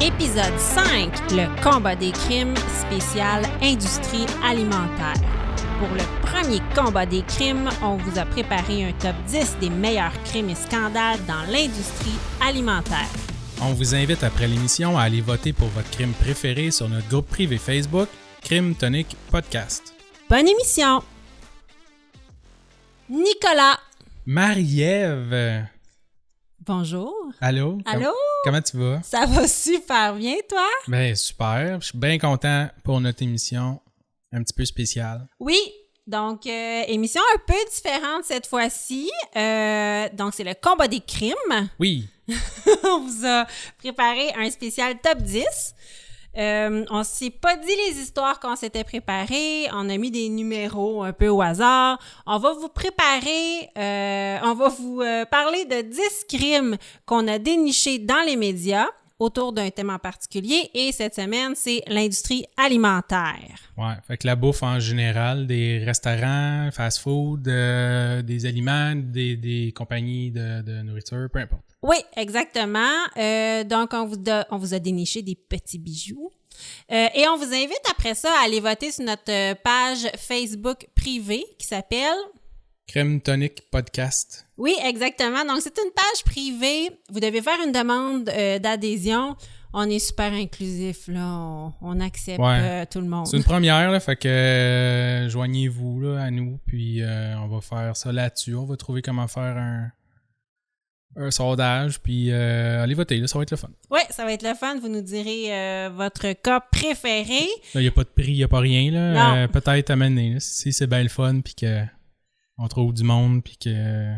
Épisode 5, le combat des crimes spécial industrie alimentaire. Pour le premier combat des crimes, on vous a préparé un top 10 des meilleurs crimes et scandales dans l'industrie alimentaire. On vous invite après l'émission à aller voter pour votre crime préféré sur notre groupe privé Facebook, Crime Tonic Podcast. Bonne émission! Nicolas! Marie-Ève! Bonjour! Allô? Allô? Comment tu vas? Ça va super bien, toi? Ben super, je suis bien content pour notre émission un petit peu spéciale. Oui, donc émission un peu différente cette fois-ci. Donc c'est le combat des crimes. Oui. On vous a préparé un spécial top 10. On s'est pas dit les histoires qu'on s'était préparées. On a mis des numéros un peu au hasard. On va vous préparer, on va vous parler de 10 crimes qu'on a dénichés dans les médias autour d'un thème en particulier. Et cette semaine, c'est l'industrie alimentaire. Ouais, fait que la bouffe en général, des restaurants, fast-food, des aliments, des compagnies de nourriture, peu importe. Oui, exactement. Donc, on vous a déniché des petits bijoux. Et on vous invite après ça à aller voter sur notre page Facebook privée qui s'appelle... Crime Tonic Podcast. Oui, exactement. Donc, c'est une page privée. Vous devez faire une demande d'adhésion. On est super inclusif, là. On accepte tout le monde. C'est une première, là. Fait que joignez-vous là, à nous, puis on va faire ça là-dessus. On va trouver comment faire un sondage, puis allez voter, là, ça va être le fun. Oui, ça va être le fun. Vous nous direz votre cas préféré. Là, il n'y a pas de prix, il n'y a pas rien, là. Non. Peut-être à mener, là, si c'est bien le fun, puis qu'on trouve du monde, puis que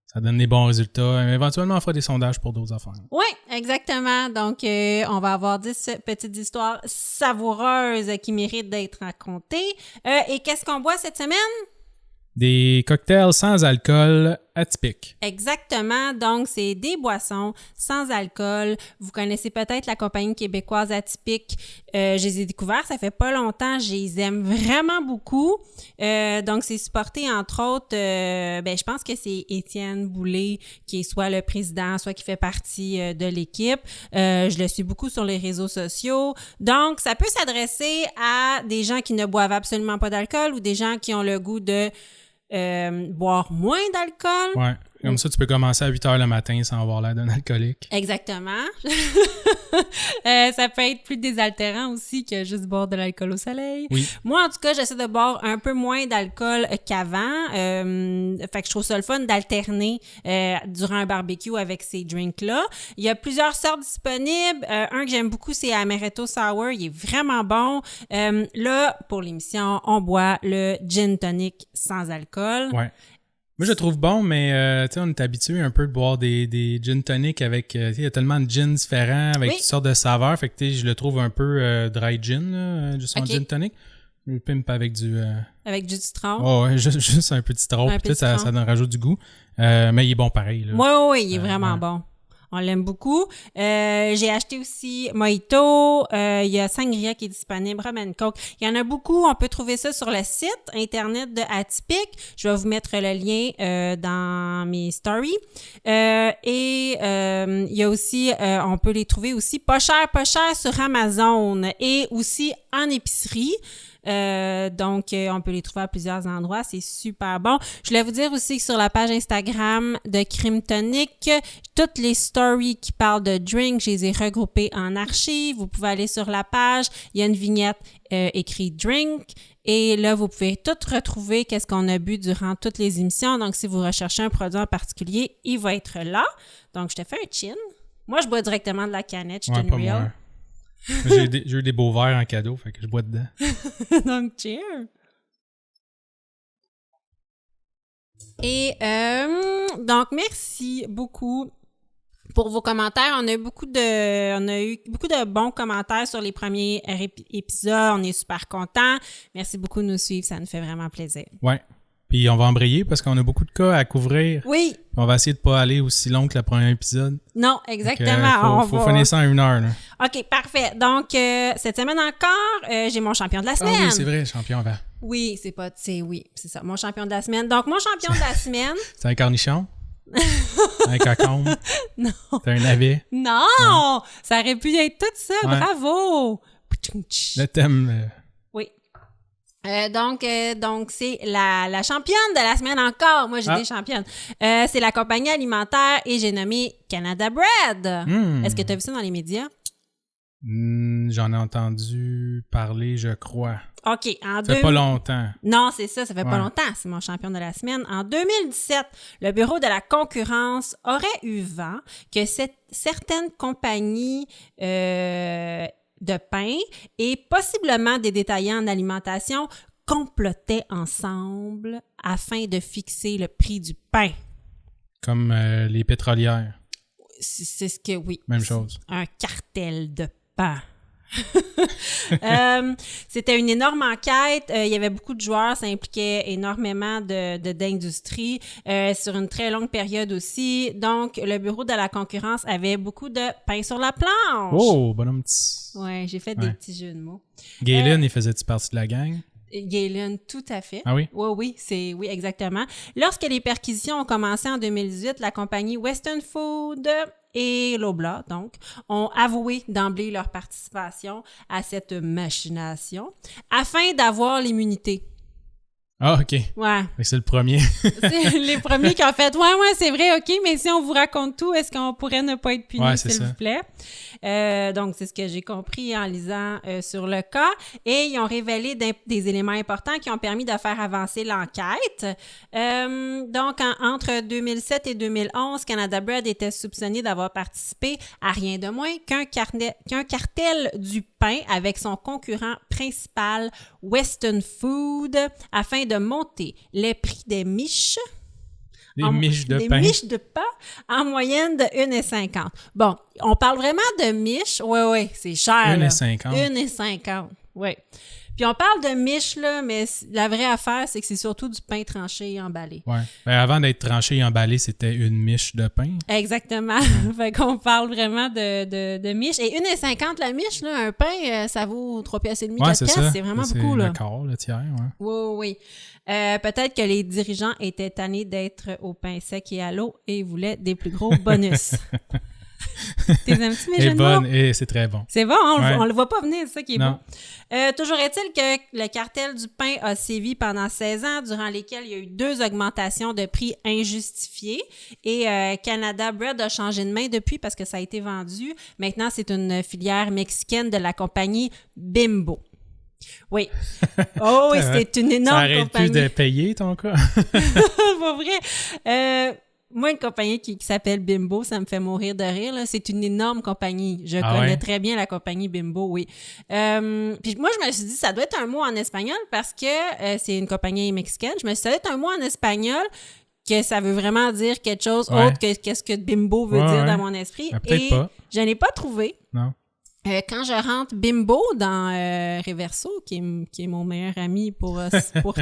ça donne des bons résultats. Éventuellement, on fera des sondages pour d'autres affaires. Oui, exactement. Donc, on va avoir 10 petites histoires savoureuses qui méritent d'être racontées. Et qu'est-ce qu'on boit cette semaine? Des cocktails sans alcool atypiques. Exactement. Donc, c'est des boissons sans alcool. Vous connaissez peut-être la compagnie québécoise Atypique. Je les ai découverts, ça fait pas longtemps. Je les aime vraiment beaucoup. Donc, c'est supporté, entre autres, je pense que c'est Étienne Boulay qui est soit le président, soit qui fait partie de l'équipe. Je le suis beaucoup sur les réseaux sociaux. Donc, ça peut s'adresser à des gens qui ne boivent absolument pas d'alcool ou des gens qui ont le goût de boire moins d'alcool. Ouais, comme ça, tu peux commencer à 8 heures le matin sans avoir l'air d'un alcoolique. Exactement. Ça peut être plus désaltérant aussi que juste boire de l'alcool au soleil. Oui. Moi, en tout cas, j'essaie de boire un peu moins d'alcool qu'avant. Fait que je trouve ça le fun d'alterner durant un barbecue avec ces drinks-là. Il y a plusieurs sortes disponibles. Un que j'aime beaucoup, c'est Amaretto Sour. Il est vraiment bon. Là, pour l'émission, on boit le gin tonic sans alcool. Ouais. Moi, je le trouve bon, mais tu sais, on est habitué un peu de boire des gin tonic avec... il y a tellement de gins différents avec toutes sortes de saveurs. Fait que tu sais, je le trouve un peu dry gin, là, juste en gin tonic. Je le pimpe avec du... Avec du citron. Oh, ouais, juste un peu de citron. Puis ça en rajoute du goût. Mais il est bon pareil. Oui, il est vraiment bon. On l'aime beaucoup. J'ai acheté aussi Mojito. Il y a Sangria qui est disponible, Rum & Coke. Il y en a beaucoup. On peut trouver ça sur le site internet de Atypique. Je vais vous mettre le lien dans mes stories. Il y a aussi, on peut les trouver aussi pas cher sur Amazon et aussi en épicerie. Donc, on peut les trouver à plusieurs endroits. C'est super bon. Je voulais vous dire aussi que sur la page Instagram de Crime Tonic, toutes les stories qui parlent de drink, je les ai regroupées en archives. Vous pouvez aller sur la page. Il y a une vignette écrite drink. Et là, vous pouvez tout retrouver qu'est-ce qu'on a bu durant toutes les émissions. Donc, si vous recherchez un produit en particulier, il va être là. Donc, je te fais un chin. Moi, je bois directement de la canette. Je suis une real. J'ai eu des beaux verres en cadeau, fait que je bois dedans. Donc, cheers! Et donc, merci beaucoup pour vos commentaires. On a eu beaucoup de bons commentaires sur les premiers épisodes. On est super contents. Merci beaucoup de nous suivre. Ça nous fait vraiment plaisir. Ouais. Puis on va embrayer parce qu'on a beaucoup de cas à couvrir. Oui. Puis on va essayer de pas aller aussi long que le premier épisode. Non, exactement. Donc, faut finir ça en 1 heure. Là. OK, parfait. Donc, cette semaine encore, j'ai mon champion de la semaine. Ah oui, c'est vrai, champion avant. Oui, c'est ça. Mon champion de la semaine. Donc, mon champion de la semaine... C'est un cornichon? Un cocon. Non. T'as un navet. Non! Ça aurait pu être tout ça. Ouais. Bravo! Le thème... Oui. Donc c'est la championne de la semaine encore. Moi, j'ai des championnes. C'est la compagnie alimentaire et j'ai nommé Canada Bread. Est-ce que tu as vu ça dans les médias? J'en ai entendu parler, je crois. OK. Ça fait pas longtemps. Non, c'est ça fait pas longtemps. C'est mon champion de la semaine. En 2017, le Bureau de la concurrence aurait eu vent que certaines compagnies de pain et possiblement des détaillants en alimentation complotaient ensemble afin de fixer le prix du pain. Comme les pétrolières. C'est ce que, oui. Même chose. Un cartel de pain. C'était une énorme enquête. Il y avait beaucoup de joueurs. Ça impliquait énormément d'industrie sur une très longue période aussi. Donc, le Bureau de la concurrence avait beaucoup de pain sur la planche. Oh, bonhomme petit. Ouais, j'ai fait des petits jeux de mots. Galen, il faisait-tu partie de la gang? Galen, tout à fait. Ah oui? Oui, oui, exactement. Lorsque les perquisitions ont commencé en 2018, la compagnie Western Food et Loblaw, donc, ont avoué d'emblée leur participation à cette machination afin d'avoir l'immunité. Ah, OK. Ouais. C'est le premier. C'est les premiers qui ont fait « Ouais, c'est vrai, OK, mais si on vous raconte tout, est-ce qu'on pourrait ne pas être puni, s'il vous plaît? » Donc, c'est ce que j'ai compris en lisant sur le cas. Et ils ont révélé des éléments importants qui ont permis de faire avancer l'enquête. Donc, entre 2007 et 2011, Canada Bread était soupçonné d'avoir participé à rien de moins qu'un cartel du pain avec son concurrent principal, Western Food, afin de monter les prix des miches. Des miches de pain. Des miches de pain en moyenne de 1,50. Bon, on parle vraiment de miches. Oui, c'est cher. 1,50. 1,50, oui. Puis on parle de miches, là, mais la vraie affaire, c'est que c'est surtout du pain tranché et emballé. Oui. Ben, avant d'être tranché et emballé, c'était une miche de pain. Exactement. Fait qu'on parle vraiment de miches. Et 1,50 la miche, là, un pain, ça vaut 3,5 piastres, 4 piastres. C'est vraiment beaucoup, là. C'est le quart, le tiers, ouais. Oui. Peut-être que les dirigeants étaient tannés d'être au pain sec et à l'eau et voulaient des plus gros bonus. T'es aimes-tu mes jeux de mots? Et c'est très bon. C'est bon, on le voit pas venir, c'est ça qui est non. bon. Toujours est-il que le cartel du pain a sévi pendant 16 ans, durant lesquels il y a eu 2 augmentations de prix injustifiées. Et Canada Bread a changé de main depuis parce que ça a été vendu. Maintenant, c'est une filière mexicaine de la compagnie Bimbo. Oui. Oh oui, c'est une énorme compagnie. Ça arrête plus de payer, ton cas? Pas vrai. Moi, une compagnie qui s'appelle Bimbo, ça me fait mourir de rire. Là. C'est une énorme compagnie. Je connais très bien la compagnie Bimbo, oui. Puis moi, je me suis dit, ça doit être un mot en espagnol parce que c'est une compagnie mexicaine. Je me suis dit, ça doit être un mot en espagnol que ça veut vraiment dire quelque chose autre que qu'est-ce que Bimbo veut dire dans mon esprit. Peut-être pas. Je n'ai pas trouvé. Non. Quand je rentre Bimbo dans Reverso, qui est mon meilleur ami pour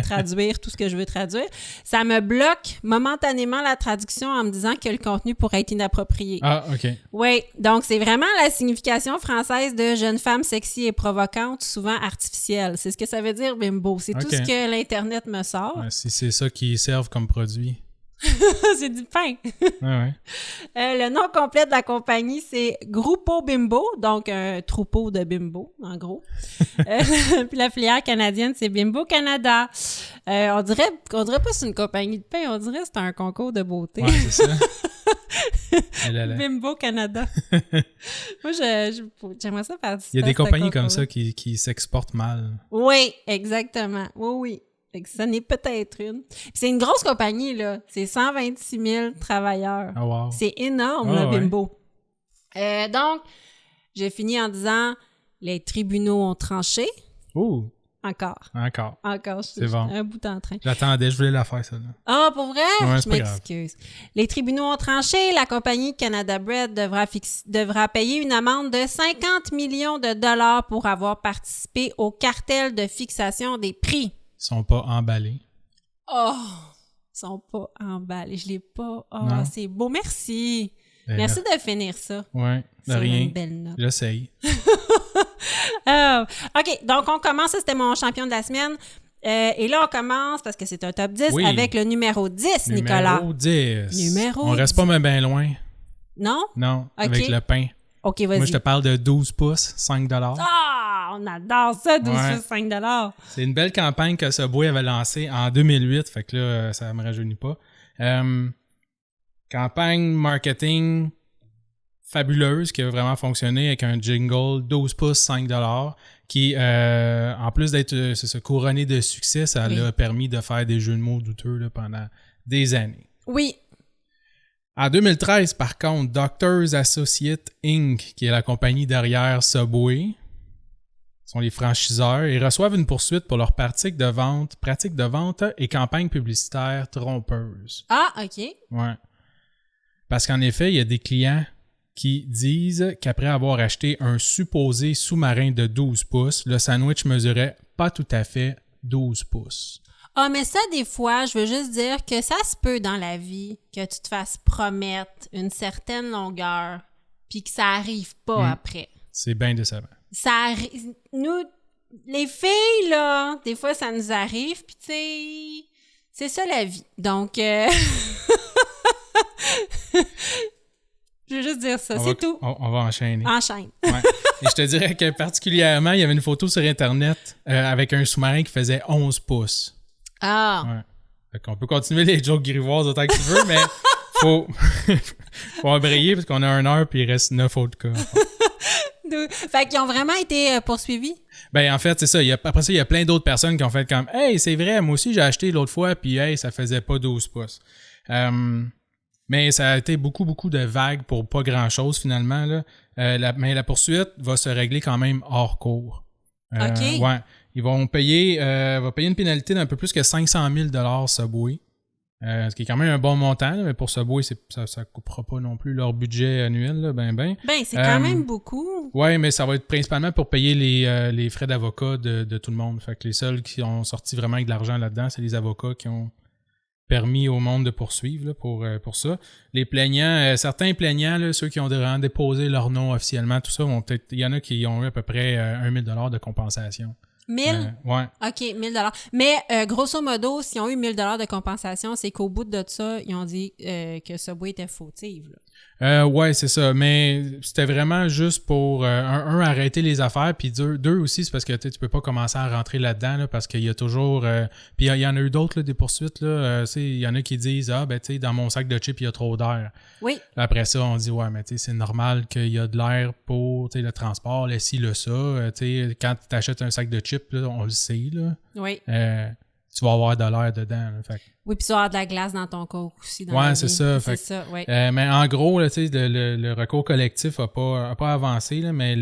traduire tout ce que je veux traduire, ça me bloque momentanément la traduction en me disant que le contenu pourrait être inapproprié. Ah, OK. Oui, donc c'est vraiment la signification française de jeune femme sexy et provocante, souvent artificielle. C'est ce que ça veut dire Bimbo. C'est tout ce que l'Internet me sort. Ouais, si c'est ça qu'ils servent comme produit. C'est du pain. Ouais. Le nom complet de la compagnie, c'est Grupo Bimbo, donc un troupeau de Bimbo, en gros. Puis la filière canadienne, c'est Bimbo Canada. On dirait pas que c'est une compagnie de pain, on dirait que c'est un concours de beauté. Ouais, c'est ça. Bimbo Canada. Moi, j'aimerais ça participer. Il y a des compagnies comme ça qui s'exportent mal. Oui, exactement. Oui. Fait que ça n'est peut-être une. Puis c'est une grosse compagnie, là. C'est 126 000 travailleurs. Oh wow. C'est énorme, là, Bimbo. Donc, j'ai fini en disant les tribunaux ont tranché. Oh! Encore. C'est bon. Un bout en train. J'attendais, je voulais la faire, ça. Ah, pour vrai? Ouais, je m'excuse. Les tribunaux ont tranché. La compagnie Canada Bread devra payer une amende de 50 millions de dollars pour avoir participé au cartel de fixation des prix. Ils sont pas emballés. Oh! Ils sont pas emballés. Je l'ai pas. Oh, c'est beau. Merci. Merci de finir ça. Oui, de rien. C'est une belle note. J'essaye. OK, donc on commence. Ça, c'était mon champion de la semaine. Et là, on commence, parce que c'est un top 10, Oui. avec le numéro 10, Nicolas. Numéro 10. Numéro On reste pas bien loin. Non? Non, OK. avec le pain. OK, vas-y. Moi, je te parle de 12 pouces, 5 $. Ah! On adore ça, 12 pouces, 5 $. C'est une belle campagne que Subway avait lancée en 2008, fait que là, ça me rajeunit pas. Campagne marketing fabuleuse qui a vraiment fonctionné avec un jingle 12 pouces, 5 $, qui, en plus d'être couronné de succès, ça l'a permis de faire des jeux de mots douteux là, pendant des années. Oui. En 2013, par contre, Doctors Associates Inc., qui est la compagnie derrière Subway, sont les franchiseurs, et reçoivent une poursuite pour leurs pratiques de vente et campagnes publicitaires trompeuses. Ah, OK. Ouais. Parce qu'en effet, il y a des clients qui disent qu'après avoir acheté un supposé sous-marin de 12 pouces, le sandwich mesurait pas tout à fait 12 pouces. Ah, mais ça, des fois, je veux juste dire que ça se peut dans la vie que tu te fasses promettre une certaine longueur puis que ça arrive pas après. C'est bien décevant. Ça arrive... Nous, les filles, là, des fois, ça nous arrive, puis tu sais, c'est ça la vie. Donc, je veux juste dire ça, c'est tout. On va enchaîner. Enchaîne. Ouais. Et je te dirais que particulièrement, il y avait une photo sur Internet avec un sous-marin qui faisait 11 pouces. Ah! Ouais. Fait qu'on peut continuer les jokes grivoises autant que tu veux, mais faut embrayer parce qu'on a 1 heure puis il reste 9 autres cas. Fait qu'ils ont vraiment été poursuivis? Ben en fait, c'est ça. Après ça, il y a plein d'autres personnes qui ont fait comme « Hey, c'est vrai, moi aussi j'ai acheté l'autre fois, puis hey, ça faisait pas 12 pouces. » Mais ça a été beaucoup de vagues pour pas grand-chose finalement. Là. Mais la poursuite va se régler quand même hors cours. OK. Ouais. Ils vont payer une pénalité d'un peu plus que 500 000 Subway. Ce qui est quand même un bon montant, là, mais pour Subway, ça ne coupera pas non plus leur budget annuel, là, ben. Ben, c'est quand même beaucoup. Oui, mais ça va être principalement pour payer les frais d'avocat de tout le monde. Fait que les seuls qui ont sorti vraiment avec de l'argent là-dedans, c'est les avocats qui ont permis au monde de poursuivre là, pour ça. Les plaignants, certains plaignants, là, ceux qui ont vraiment déposé leur nom officiellement, tout ça, il y en a qui ont eu à peu près 1 000 $ de compensation. 1000? Ouais. OK, 1000 $. Mais grosso modo, s'ils ont eu 1000 $ de compensation, c'est qu'au bout de ça, ils ont dit que Subway était fautive. Ouais, c'est ça. Mais c'était vraiment juste pour, arrêter les affaires, puis deux aussi, c'est parce que tu peux pas commencer à rentrer là-dedans, là, parce qu'il y a toujours... puis il y en a eu d'autres, là, des poursuites. Il y en a qui disent « Ah, ben tu sais, dans mon sac de chips, il y a trop d'air. » Oui. Après ça, on dit « Ouais, mais tu sais, c'est normal qu'il y a de l'air pour le transport, le ci, le ça. Quand tu achètes un sac de chips, là, on le sait, là. Oui. Tu vas avoir de l'air dedans. Là, fait. Oui, puis tu vas avoir de la glace dans ton coke aussi. Ouais, c'est ça. C'est ça, oui. Mais en gros, là, le recours collectif n'a pas avancé, là, mais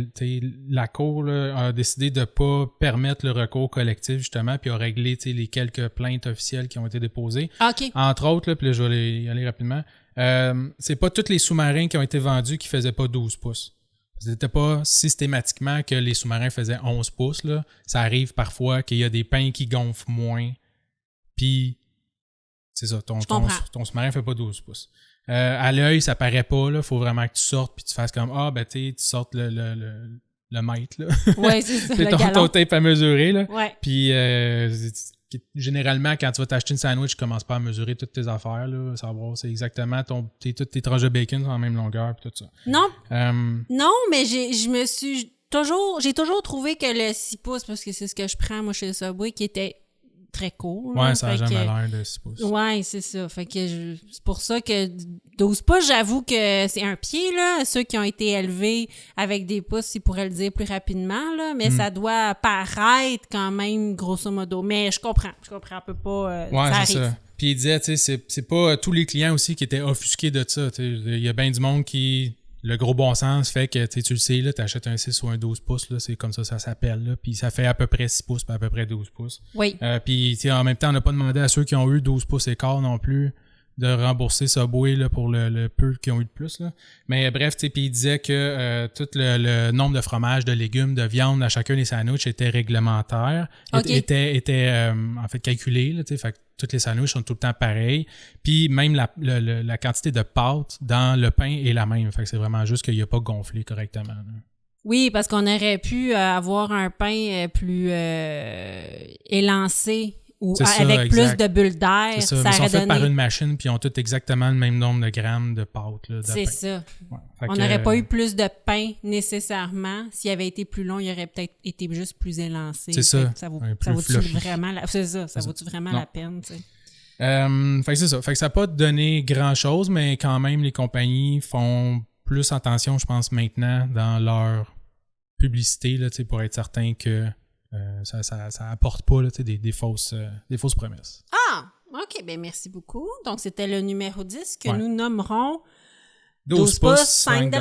la Cour là, a décidé de ne pas permettre le recours collectif, justement, puis a réglé les quelques plaintes officielles qui ont été déposées. OK. Entre autres, là, puis là, je vais y aller rapidement, c'est pas tous les sous-marins qui ont été vendus qui ne faisaient pas 12 pouces. C'était pas systématiquement que les sous-marins faisaient 11 pouces. Là. Ça arrive parfois qu'il y a des pains qui gonflent moins. Puis, c'est ça, ton sous-marin fait pas 12 pouces. À l'œil, ça paraît pas. Il faut vraiment que tu sortes puis tu fasses comme ah, ben tu sortes le mètre. Oui, c'est ça. ton tape à mesurer. Là. Ouais. Puis, généralement, quand tu vas t'acheter une sandwich, tu commences pas à mesurer toutes tes affaires. Là, savoir c'est exactement toutes tes tranches de bacon sont en même longueur et tout ça. Non. Non, mais j'ai toujours trouvé que le 6 pouces, parce que c'est ce que je prends moi chez le Subway, qui était très court. Ouais, ça n'a jamais l'air de 6 pouces. Ouais, c'est ça. Fait que c'est pour ça que 12 pouces, j'avoue que c'est un pied, là. Ceux qui ont été élevés avec des pouces, ils pourraient le dire plus rapidement, là. Mais ça doit paraître quand même, grosso modo. Mais je comprends. On peut pas... ouais, ça c'est arrive. ça. Puis il disait, tu sais, c'est pas tous les clients aussi qui étaient offusqués de ça. Il y a bien du monde qui... Le gros bon sens fait que tu le sais, tu achètes un 6 ou un 12 pouces, là, c'est comme ça s'appelle. Là, puis ça fait à peu près 6 pouces, puis à peu près 12 pouces. Oui. Puis en même temps, on n'a pas demandé à ceux qui ont eu 12 pouces et quart non plus de rembourser Subway là, pour le peu qu'ils ont eu de plus. Là. Mais bref, puis il disait que tout le nombre de fromages, de légumes, de viande à chacun des sandwichs était réglementaire, était en fait calculé. Là, fait que toutes les sandwichs sont tout le temps pareils. Puis même la quantité de pâte dans le pain est la même. Fait que c'est vraiment juste qu'il n'a pas gonflé correctement. Là. Oui, parce qu'on aurait pu avoir un pain plus élancé ou avec exact. plus de bulles d'air. C'est ça, mais ils sont faits par une machine puis ils ont tous exactement le même nombre de grammes de pâte. Là, de c'est pain. ça. Ouais. On n'aurait pas eu plus de pain nécessairement. S'il avait été plus long, il aurait peut-être été juste plus élancé. C'est ça. Ça vaut-tu vraiment la peine, tu sais? Fait que c'est ça. Fait que ça n'a pas donné grand-chose, mais quand même, les compagnies font plus attention, je pense, maintenant dans leur publicité là, pour être certain que ça apporte pas là, des fausses promesses. Ah! OK, bien merci beaucoup. Donc, c'était le numéro 10 que nous nommerons 12 pouces, 5 $.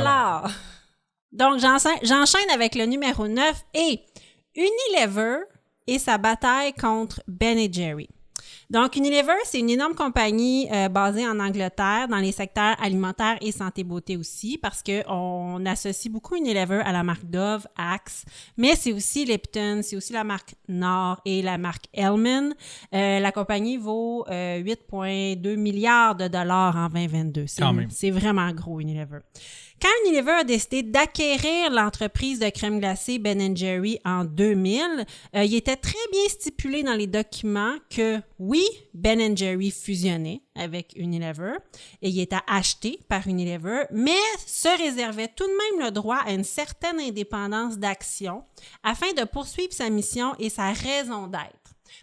Donc, j'enchaîne avec le numéro 9 et Unilever et sa bataille contre Ben & Jerry. Donc, Unilever, c'est une énorme compagnie basée en Angleterre dans les secteurs alimentaires et santé-beauté aussi parce qu'on associe beaucoup Unilever à la marque Dove, Axe, mais c'est aussi Lipton, c'est aussi la marque Knorr et la marque Hellman. La compagnie vaut 8,2 milliards de dollars en 2022. C'est vraiment gros, Unilever. Quand Unilever a décidé d'acquérir l'entreprise de crème glacée Ben & Jerry en 2000, il était très bien stipulé dans les documents que, oui, Ben & Jerry fusionnait avec Unilever et il était acheté par Unilever, mais se réservait tout de même le droit à une certaine indépendance d'action afin de poursuivre sa mission et sa raison d'être.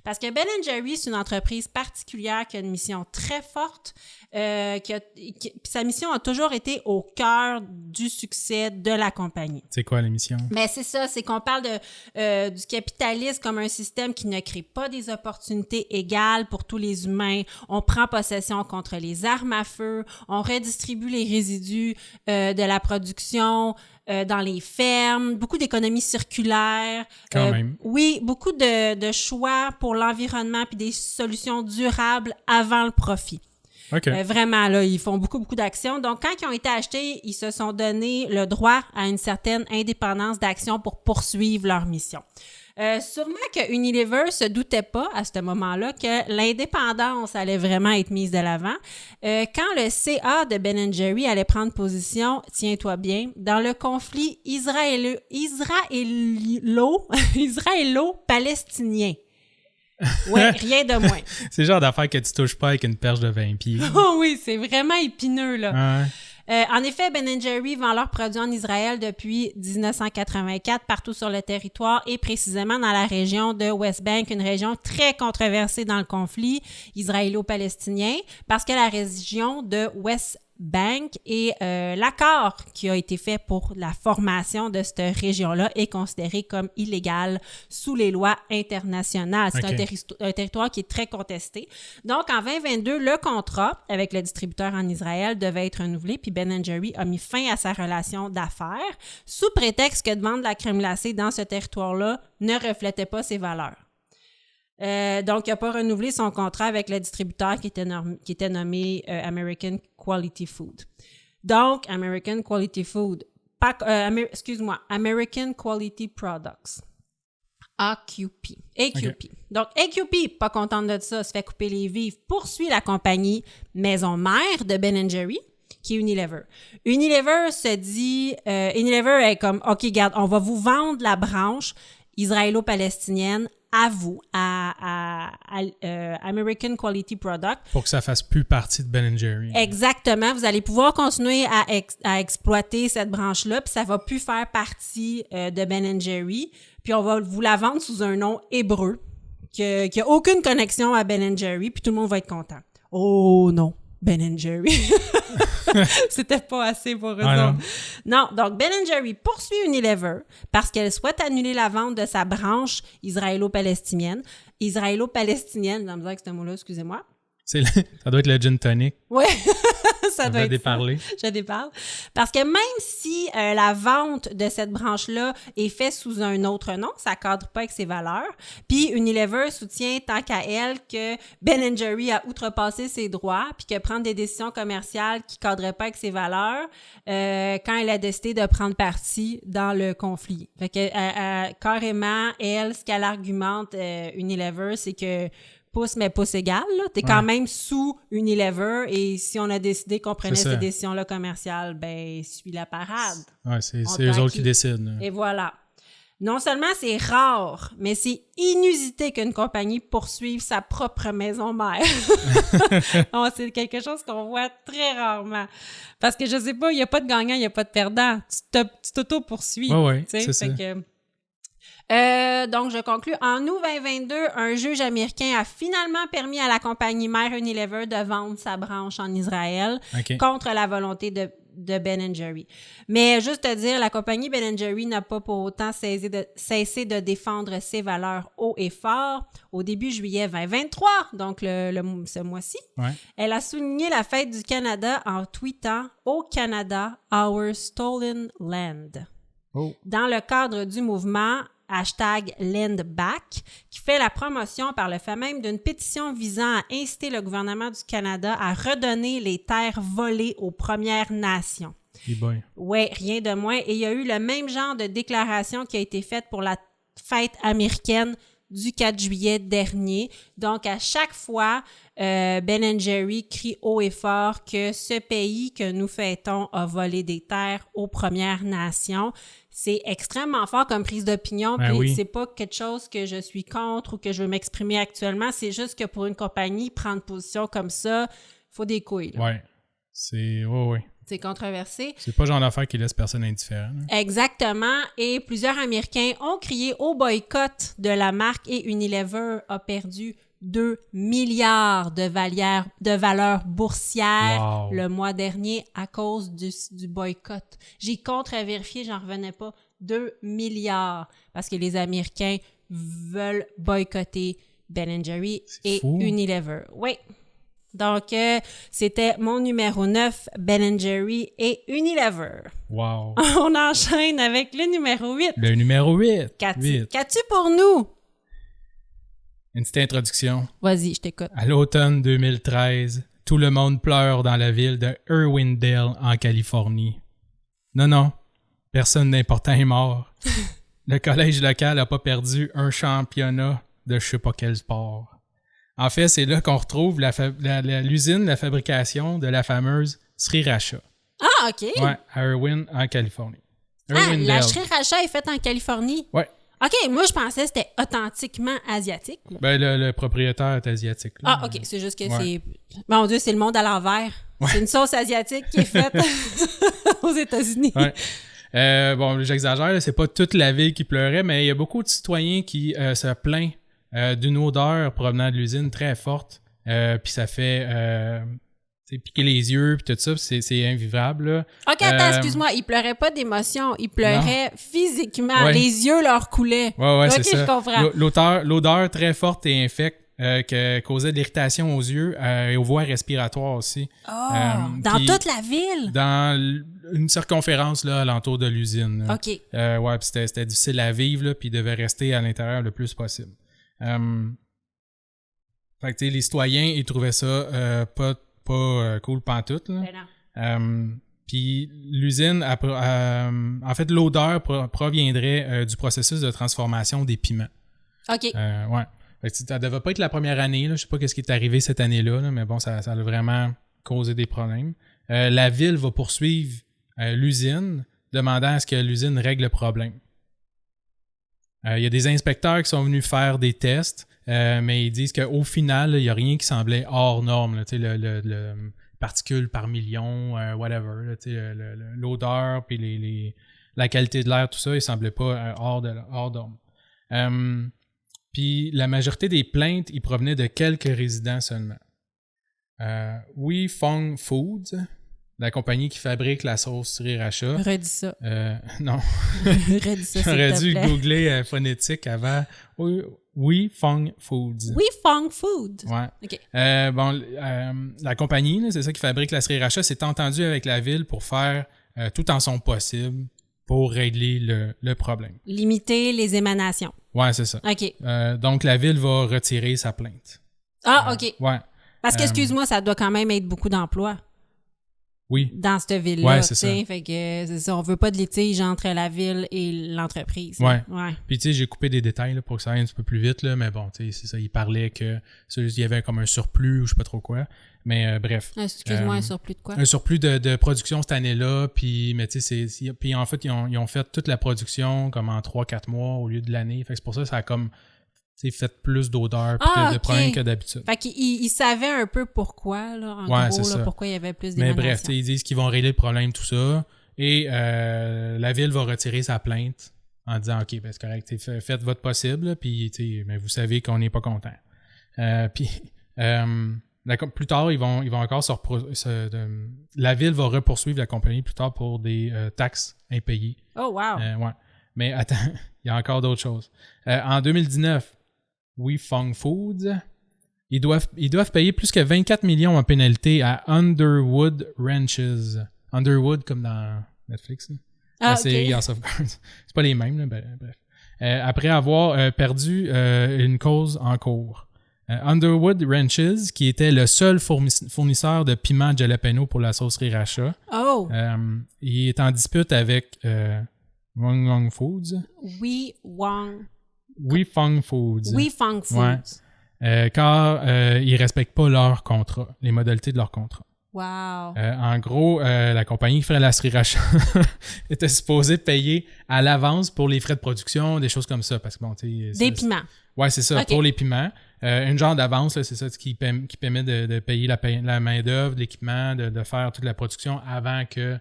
Parce que Ben & Jerry, c'est une entreprise particulière qui a une mission très forte. Sa mission a toujours été au cœur du succès de la compagnie. C'est quoi la mission? Mais c'est ça, c'est qu'on parle du capitalisme comme un système qui ne crée pas des opportunités égales pour tous les humains. On prend possession contre les armes à feu, on redistribue les résidus de la production dans les fermes, beaucoup d'économies circulaires. Quand même. Oui, beaucoup de choix pour l'environnement puis des solutions durables avant le profit. Okay. Vraiment, là, ils font beaucoup d'actions. Donc, quand ils ont été achetés, ils se sont donné le droit à une certaine indépendance d'action pour poursuivre leur mission. Sûrement que Unilever se doutait pas à ce moment-là que l'indépendance allait vraiment être mise de l'avant. Quand le CA de Ben & Jerry allait prendre position, tiens-toi bien, dans le conflit israélo-palestinien. Ouais, rien de moins. C'est le genre d'affaire que tu touches pas avec une perche de 20 pieds. Oh oui, c'est vraiment épineux, là. Ouais. En effet, Ben & Jerry vend leurs produits en Israël depuis 1984 partout sur le territoire et précisément dans la région de West Bank, une région très controversée dans le conflit israélo-palestinien parce que la région de West Bank et l'accord qui a été fait pour la formation de cette région-là est considéré comme illégal sous les lois internationales. C'est un territoire qui est très contesté. Donc, en 2022, le contrat avec le distributeur en Israël devait être renouvelé, puis Ben & Jerry a mis fin à sa relation d'affaires sous prétexte que de vendre de la crème glacée dans ce territoire-là ne reflétait pas ses valeurs. Donc, il n'a pas renouvelé son contrat avec le distributeur qui était nommé American Quality Food. Donc, American Quality Food, American Quality Products, AQP. Okay. Donc, AQP, pas contente de ça, se fait couper les vifs, poursuit la compagnie maison mère de Ben & Jerry, qui est Unilever. Unilever se dit, Unilever est comme, OK, regarde, on va vous vendre la branche israélo-palestinienne à vous, à American Quality Product. Pour que ça fasse plus partie de Ben & Jerry. Exactement. Vous allez pouvoir continuer à exploiter cette branche-là, puis ça va plus faire partie de Ben & Jerry. Puis on va vous la vendre sous un nom hébreu, qui a aucune connexion à Ben & Jerry, puis tout le monde va être content. Oh non, Ben & Jerry. C'était pas assez pour eux autres. Non, donc Ben & Jerry poursuit Unilever parce qu'elle souhaite annuler la vente de sa branche israélo-palestinienne. Israélo-palestinienne, j'ai besoin avec ce mot-là, excusez-moi. Ça doit être le gin tonic. Oui, ça doit être déparler. Je déparle. Parce que même si la vente de cette branche-là est faite sous un autre nom, ça ne cadre pas avec ses valeurs. Puis Unilever soutient tant qu'à elle que Ben & Jerry a outrepassé ses droits puis que prendre des décisions commerciales qui ne cadraient pas avec ses valeurs quand elle a décidé de prendre parti dans le conflit. Fait que carrément, elle, ce qu'elle argumente, Unilever, c'est que pouces, mais pouces égales. Tu es quand même sous Unilever et si on a décidé qu'on prenait cette décision-là commerciale, ben, suis la parade. Ouais, c'est eux autres qui décident. Et voilà. Non seulement c'est rare, mais c'est inusité qu'une compagnie poursuive sa propre maison mère. C'est quelque chose qu'on voit très rarement. Parce que je sais pas, il n'y a pas de gagnant, il n'y a pas de perdant. Tu t'auto-poursuis. Oui, c'est ça. Donc, je conclus. En août 2022, un juge américain a finalement permis à la compagnie mère Unilever de vendre sa branche en Israël contre la volonté de Ben & Jerry. Mais juste te dire, la compagnie Ben & Jerry n'a pas pour autant cessé de défendre ses valeurs haut et fort. Au début juillet 2023, donc ce mois-ci, elle a souligné la fête du Canada en tweetant « Au Canada, our stolen land ». Dans le cadre du mouvement #LandBack, qui fait la promotion par le fait même d'une pétition visant à inciter le gouvernement du Canada à redonner les terres volées aux Premières Nations. Oui, rien de moins. Et il y a eu le même genre de déclaration qui a été faite pour la fête américaine du 4 juillet dernier. Donc, à chaque fois, Ben & Jerry crie haut et fort que ce pays que nous fêtons a volé des terres aux Premières Nations. C'est extrêmement fort comme prise d'opinion, puis c'est pas quelque chose que je suis contre ou que je veux m'exprimer actuellement, c'est juste que pour une compagnie, prendre position comme ça, il faut des couilles. Là. C'est controversé. C'est pas le genre d'affaire qui laisse personne indifférent. Exactement, et plusieurs Américains ont crié au boycott de la marque et Unilever a perdu 2 milliards de valeur boursière le mois dernier à cause du boycott. J'ai contre-vérifié, j'en revenais pas. 2 milliards parce que les Américains veulent boycotter Ben & Jerry et Unilever. Oui. Donc, c'était mon numéro 9, Ben & Jerry et Unilever. Wow. On enchaîne avec le numéro 8. Le numéro 8. Qu'as-tu pour nous? Une petite introduction. Vas-y, je t'écoute. À l'automne 2013, tout le monde pleure dans la ville de Irwindale, en Californie. Non, personne d'important est mort. Le collège local n'a pas perdu un championnat de je sais pas quel sport. En fait, c'est là qu'on retrouve l'usine de fabrication de la fameuse Sriracha. Ah, OK. Ouais, à Irwin, en Californie. La Sriracha est faite en Californie? Ouais. OK, moi, je pensais que c'était authentiquement asiatique. Ben, le propriétaire est asiatique. Là. Ah, OK, c'est juste que c'est... Mon Dieu, c'est le monde à l'envers. Ouais. C'est une sauce asiatique qui est faite aux États-Unis. Ouais. Bon, j'exagère, là, c'est pas toute la ville qui pleurait, mais il y a beaucoup de citoyens qui se plaignent d'une odeur provenant de l'usine très forte, puis ça fait piquer les yeux, puis tout ça, c'est invivable. Là. OK, attends, excuse-moi, ils pleuraient pas d'émotion, ils pleuraient physiquement, les yeux leur coulaient. Ouais, c'est ça. Je comprends. L'odeur très forte et infecte qui causait de l'irritation aux yeux et aux voies respiratoires aussi. Dans toute la ville? Dans une circonférence là, alentour de l'usine. Là. OK. Ouais, puis c'était difficile à vivre, là, puis ils devaient rester à l'intérieur le plus possible. Fait que, les citoyens, ils trouvaient ça pas cool pantoute. Puis l'usine, en fait, l'odeur proviendrait du processus de transformation des piments. OK. Ouais. Fait que, ça devait pas être la première année. Là. Je sais pas ce qui est arrivé cette année-là, là, mais bon, ça a vraiment causé des problèmes. La ville va poursuivre l'usine, demandant à ce que l'usine règle le problème. Il y a des inspecteurs qui sont venus faire des tests, mais ils disent qu'au final, il n'y a rien qui semblait hors norme. Là, le particules par million, whatever. Là, l'odeur, puis la qualité de l'air, tout ça, il ne semblait pas hors norme. Puis la majorité des plaintes, ils provenaient de quelques résidents seulement. We Fong Foods, la compagnie qui fabrique la sauce Sriracha. Redis ça. Non. Redis ça, J'aurais dû googler phonétique avant. We Fong Foods. We Fong Foods. Ouais. OK. La compagnie, là, c'est ça qui fabrique la Sriracha, s'est entendue avec la ville pour faire tout en son possible pour régler le problème. Limiter les émanations. Ouais, c'est ça. OK. Donc, la ville va retirer sa plainte. Ah, OK. Ouais. Parce que, excuse-moi, ça doit quand même être beaucoup d'emplois. dans cette ville-là. Ouais, c'est ça. Fait que c'est ça, on veut pas de litige entre la ville et l'entreprise. Ouais. Puis tu sais, j'ai coupé des détails là, pour que ça aille un petit peu plus vite, là, mais bon, tu sais, c'est ça, il parlait que il y avait comme un surplus ou je sais pas trop quoi. Mais bref. Excuse-moi, un surplus de quoi? Un surplus de production cette année-là, puis puis en fait, ils ont fait toute la production comme en 3-4 mois au lieu de l'année. Fait que c'est pour ça que ça a comme fait plus d'odeur et de problèmes que d'habitude. Fait qu'ils savaient un peu pourquoi, là, en gros, là, pourquoi il y avait plus d'émanations. Mais bref, ils disent qu'ils vont régler le problème, tout ça, et la ville va retirer sa plainte en disant « OK, ben, c'est correct, faites votre possible, puis mais vous savez qu'on n'est pas content. » Puis plus tard, ils vont encore la ville va repoursuivre la compagnie plus tard pour des taxes impayées. Oh, wow! Ouais. Mais attends, il y a encore d'autres choses. En 2019, Weifang Foods, ils doivent payer plus que 24 millions en pénalité à Underwood Ranches. Underwood comme dans Netflix. La série House of Cards. C'est pas les mêmes, là, bref. Après avoir perdu une cause en cours. Underwood Ranches, qui était le seul fournisseur de piment jalapeno pour la sauce Sriracha. Oh! Il est en dispute avec Weifang Foods. Weifang Foods. Weifang Foods. Ouais. Car ils respectent pas leur contrat, les modalités de leur contrat. Wow. En gros, la compagnie qui ferait la Sriracha était supposée payer à l'avance pour les frais de production, des choses comme ça. Parce que bon, des piments. Ouais, c'est ça, pour les piments. Une genre d'avance, là, c'est ça qui permet de payer la main-d'œuvre, l'équipement, de faire toute la production avant que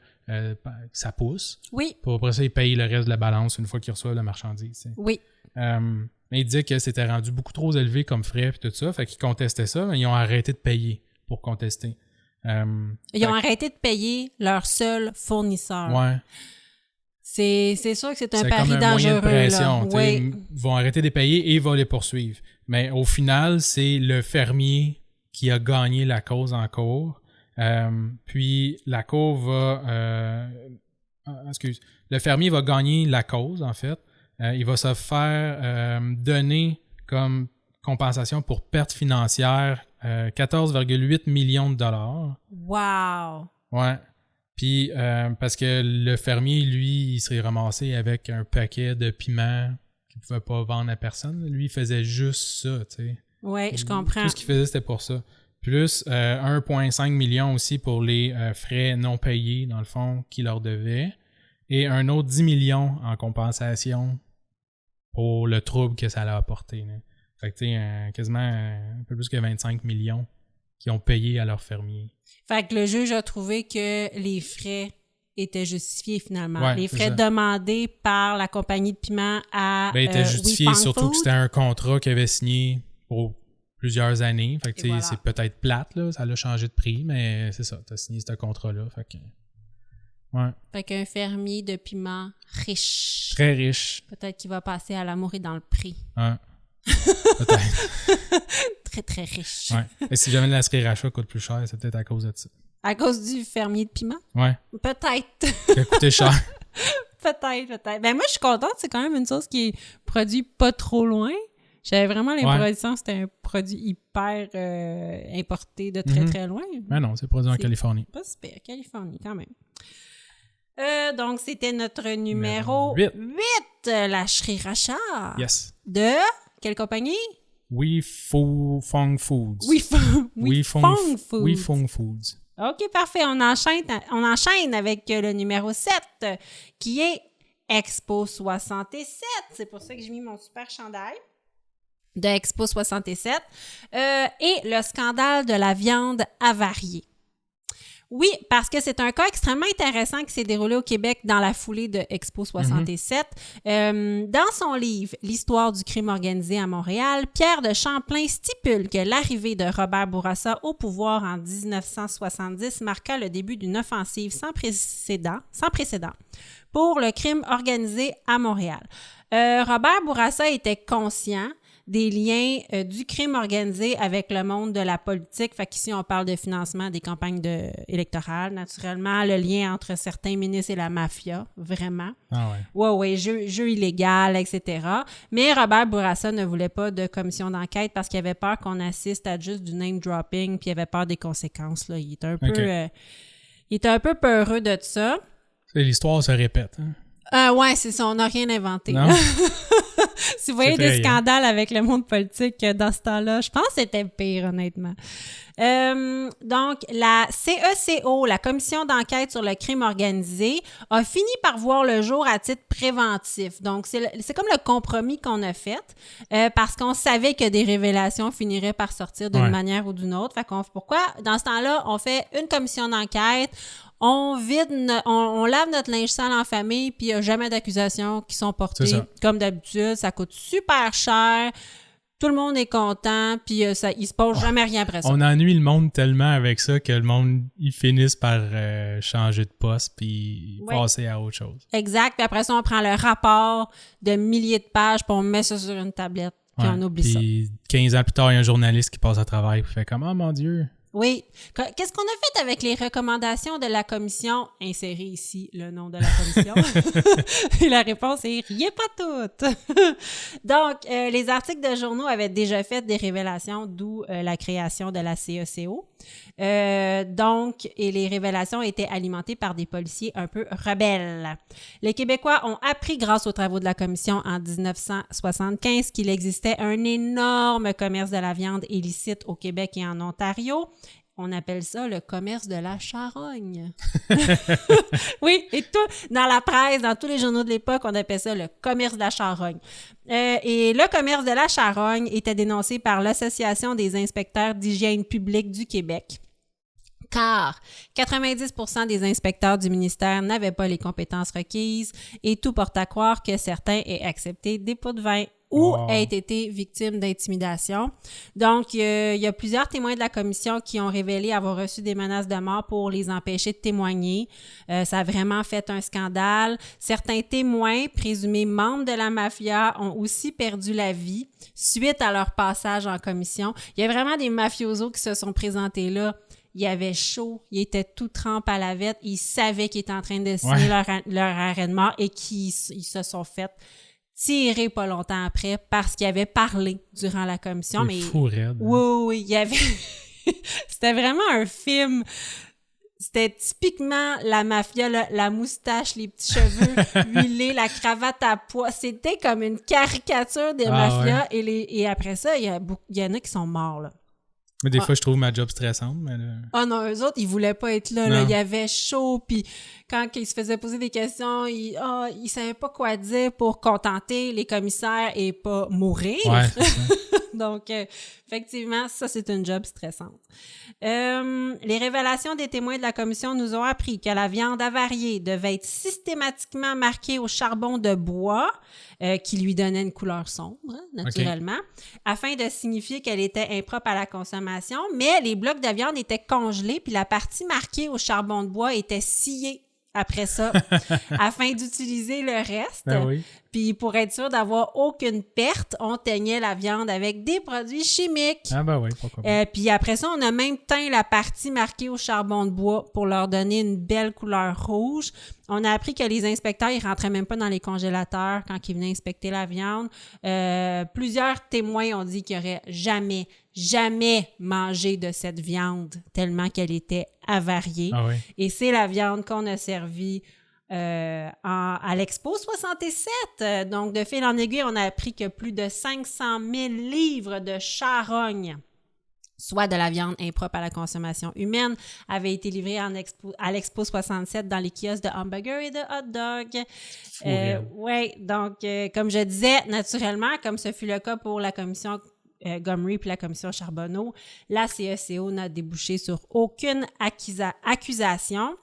ça pousse. Oui. Pour après ça, ils payent le reste de la balance une fois qu'ils reçoivent la marchandise. T'sais. Oui. Mais ils disaient que c'était rendu beaucoup trop élevé comme frais et tout ça. Fait qu'ils contestaient ça, mais ils ont arrêté de payer pour contester. Ils ont arrêté de payer leur seul fournisseur. Ouais. C'est sûr que c'est un pari comme un dangereux. Moyen de pression, là. Oui. Ils vont arrêter de payer et ils vont les poursuivre. Mais au final, c'est le fermier qui a gagné la cause en cours. Puis la cour va... Le fermier va gagner la cause, en fait. Il va se faire donner comme compensation pour perte financière 14,8 millions de dollars. Wow! Ouais. Puis, parce que le fermier, lui, il serait ramassé avec un paquet de piments qu'il ne pouvait pas vendre à personne. Lui, il faisait juste ça, tu sais. Oui, je comprends. Tout ce qu'il faisait, c'était pour ça. Plus 1,5 million aussi pour les frais non payés, dans le fond, qu'il leur devait. Et un autre 10 millions en compensation pour le trouble que ça a apporté. Là. Fait que, tu sais, quasiment un peu plus que 25 millions qu'ils ont payé à leur fermier. Fait que le juge a trouvé que les frais étaient justifiés finalement. Ouais, les frais demandés par la compagnie de piment à étaient justifiés, Weifang surtout Foods. que c'était un contrat qu'ils avaient signé pour plusieurs années. Fait que, voilà. C'est peut-être plate, là, ça l'a changé de prix, mais c'est ça, t'as signé ce contrat-là. Fait que... Ouais. Fait qu'un fermier de piment riche. Très riche. Peut-être qu'il va passer à l'amour et dans le prix. Ouais. Peut-être. Très, très riche. Ouais. Et si jamais la Sriracha coûte plus cher, c'est peut-être à cause de ça. À cause du fermier de piment? Ouais. Peut-être. Qui a coûté cher. Peut-être. Ben moi, je suis contente. C'est quand même une sauce qui est produite pas trop loin. J'avais vraiment l'impression que c'était un produit hyper importé de très, très loin. Ben non, c'est produit en Californie. Pas super. Californie, quand même. Donc, c'était notre numéro 8, la Sriracha. Yes. De quelle compagnie? Weifang Foods. Weifang Foods. OK, parfait. On enchaîne avec le numéro 7, qui est Expo 67. C'est pour ça que j'ai mis mon super chandail de Expo 67. Et le scandale de la viande avariée. Oui, parce que c'est un cas extrêmement intéressant qui s'est déroulé au Québec dans la foulée de Expo 67. Dans son livre « L'histoire du crime organisé à Montréal », Pierre de Champlain stipule que l'arrivée de Robert Bourassa au pouvoir en 1970 marqua le début d'une offensive sans précédent pour le crime organisé à Montréal. Robert Bourassa était conscient des liens du crime organisé avec le monde de la politique. Fait qu'ici, on parle de financement des campagnes électorales, naturellement, le lien entre certains ministres et la mafia, vraiment. Ah ouais. Ouais, jeu illégal, etc. Mais Robert Bourassa ne voulait pas de commission d'enquête parce qu'il avait peur qu'on assiste à juste du name-dropping, puis il avait peur des conséquences, là. Il était un peu... Il était un peu peureux de ça. L'histoire se répète. Hein? Ouais, c'est ça, on n'a rien inventé. Non? Si vous voyez des scandales avec le monde politique dans ce temps-là, je pense que c'était pire, honnêtement. Donc, la CECO, la Commission d'enquête sur le crime organisé, a fini par voir le jour à titre préventif. Donc, c'est comme le compromis qu'on a fait parce qu'on savait que des révélations finiraient par sortir d'une manière ou d'une autre. Fait pourquoi, dans ce temps-là, on fait une commission d'enquête, on lave notre linge sale en famille, puis il n'y a jamais d'accusations qui sont portées. Comme d'habitude, ça coûte super cher. Tout le monde est content, puis il se passe jamais rien après ça. On ennuie le monde tellement avec ça que le monde, ils finissent par changer de poste puis passer à autre chose. Exact. Puis après ça, on prend le rapport de milliers de pages, puis on met ça sur une tablette, puis on oublie ça. Puis 15 ans plus tard, il y a un journaliste qui passe à travail et fait comme « Oh mon Dieu! » Oui. Qu'est-ce qu'on a fait avec les recommandations de la commission? Insérer ici le nom de la commission. Et la réponse est « riez pas toutes! » Donc, les articles de journaux avaient déjà fait des révélations, d'où la création de la CECO. Et les révélations étaient alimentées par des policiers un peu rebelles. Les Québécois ont appris grâce aux travaux de la commission en 1975 qu'il existait un énorme commerce de la viande illicite au Québec et en Ontario. On appelle ça le commerce de la charogne. Oui, et tout, dans la presse, dans tous les journaux de l'époque, on appelle ça le commerce de la charogne. Et le commerce de la charogne était dénoncé par l'Association des inspecteurs d'hygiène publique du Québec. Car 90% des inspecteurs du ministère n'avaient pas les compétences requises et tout porte à croire que certains aient accepté des pots de vin ou aient été victimes d'intimidation. Donc, il y a plusieurs témoins de la commission qui ont révélé avoir reçu des menaces de mort pour les empêcher de témoigner. Ça a vraiment fait un scandale. Certains témoins, présumés membres de la mafia, ont aussi perdu la vie suite à leur passage en commission. Il y a vraiment des mafiosos qui se sont présentés là. Il avait chaud, il était tout trempe à la vette, ils savaient qu'ils étaient en train de signer leur arrêt de mort et qu'ils se sont fait tirer pas longtemps après parce qu'ils avaient parlé durant la commission. C'est fou raide. Oui, il y avait... C'était vraiment un film... C'était typiquement la mafia, la moustache, les petits cheveux huilés, la cravate à pois. C'était comme une caricature des mafias. Ouais. Et après ça, il y en a qui sont morts, là. Mais des fois, je trouve ma job stressante. Mais là... Ah non, eux autres, ils voulaient pas être là. Là. Il y avait chaud, puis quand ils se faisaient poser des questions, ils savaient pas quoi dire pour contenter les commissaires et pas mourir. Ouais, c'est ça. Donc, effectivement, ça, c'est une job stressante. Les révélations des témoins de la commission nous ont appris que la viande avariée devait être systématiquement marquée au charbon de bois, qui lui donnait une couleur sombre, naturellement, afin de signifier qu'elle était impropre à la consommation, mais les blocs de viande étaient congelés, puis la partie marquée au charbon de bois était sciée après ça, afin d'utiliser le reste. Ben oui. Puis pour être sûr d'avoir aucune perte, on teignait la viande avec des produits chimiques. Ah ben oui, pourquoi pas. Puis après ça, on a même teint la partie marquée au charbon de bois pour leur donner une belle couleur rouge. On a appris que les inspecteurs, ils rentraient même pas dans les congélateurs quand ils venaient inspecter la viande. Plusieurs témoins ont dit qu'ils n'auraient jamais mangé de cette viande tellement qu'elle était avariée. Ah oui. Et c'est la viande qu'on a servie à l'Expo 67. Donc, de fil en aiguille, on a appris que plus de 500 000 livres de charogne, soit de la viande impropre à la consommation humaine, avaient été livrés à l'Expo 67 dans les kiosques de hamburgers et de hot dogs. Oui, donc, comme je disais, naturellement, comme ce fut le cas pour la commission Gomery puis la commission Charbonneau, la CECO n'a débouché sur aucune accusation.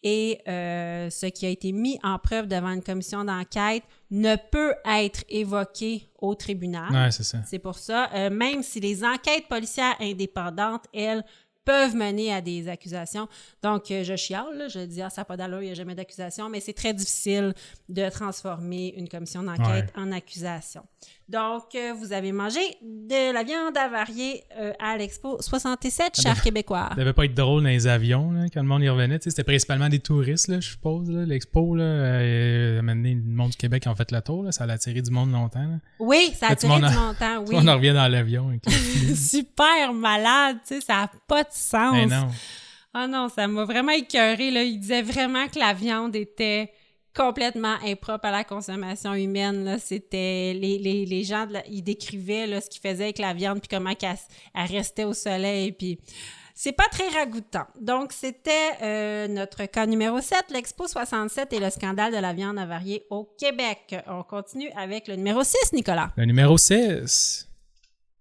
Et ce qui a été mis en preuve devant une commission d'enquête ne peut être évoqué au tribunal. Ouais, c'est ça. C'est pour ça, même si les enquêtes policières indépendantes, elles, peuvent mener à des accusations. Donc, je chiale, là, je dis « Ah, ça n'a pas d'allure, il n'y a jamais d'accusation », mais c'est très difficile de transformer une commission d'enquête en accusation. Donc, vous avez mangé de la viande avariée à l'Expo 67, chers Québécois. Ça devait pas être drôle dans les avions, là, quand le monde y revenait. Tu sais, c'était principalement des touristes, là, je suppose. Là, l'Expo, là, a mené le monde du Québec qui ont fait le tour. Là, ça a attiré du monde longtemps. Là. Oui, ça a attiré du longtemps, oui. On en revient dans l'avion. Avec super malade, tu sais, ça n'a pas de sens. Mais non. Ah non, ça m'a vraiment écœurée, là. Il disait vraiment que la viande était complètement impropre à la consommation humaine, là. C'était... Les gens, ils décrivaient là, ce qu'ils faisaient avec la viande, puis comment elle restait au soleil, puis... C'est pas très ragoûtant. Donc, c'était notre cas numéro 7, l'Expo 67 et le scandale de la viande avariée au Québec. On continue avec le numéro 6, Nicolas. Le numéro 6...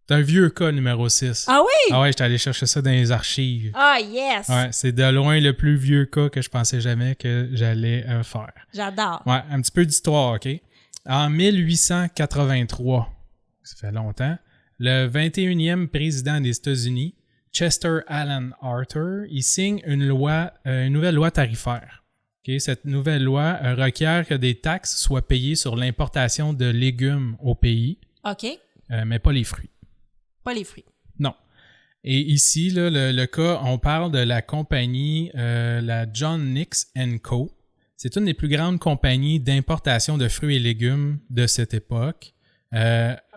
C'est un vieux cas, numéro 6. Ah oui? Ah ouais, j'étais allé chercher ça dans les archives. Ah yes! Ouais, c'est de loin le plus vieux cas que je pensais jamais que j'allais faire. J'adore. Ouais, un petit peu d'histoire, OK? En 1883, ça fait longtemps, le 21e président des États-Unis, Chester Alan Arthur, il signe une nouvelle loi tarifaire. Okay? Cette nouvelle loi requiert que des taxes soient payées sur l'importation de légumes au pays, OK. Mais pas les fruits. Pas les fruits. Non. Et ici, là, le cas, on parle de la compagnie, la John Nix & Co. C'est une des plus grandes compagnies d'importation de fruits et légumes de cette époque.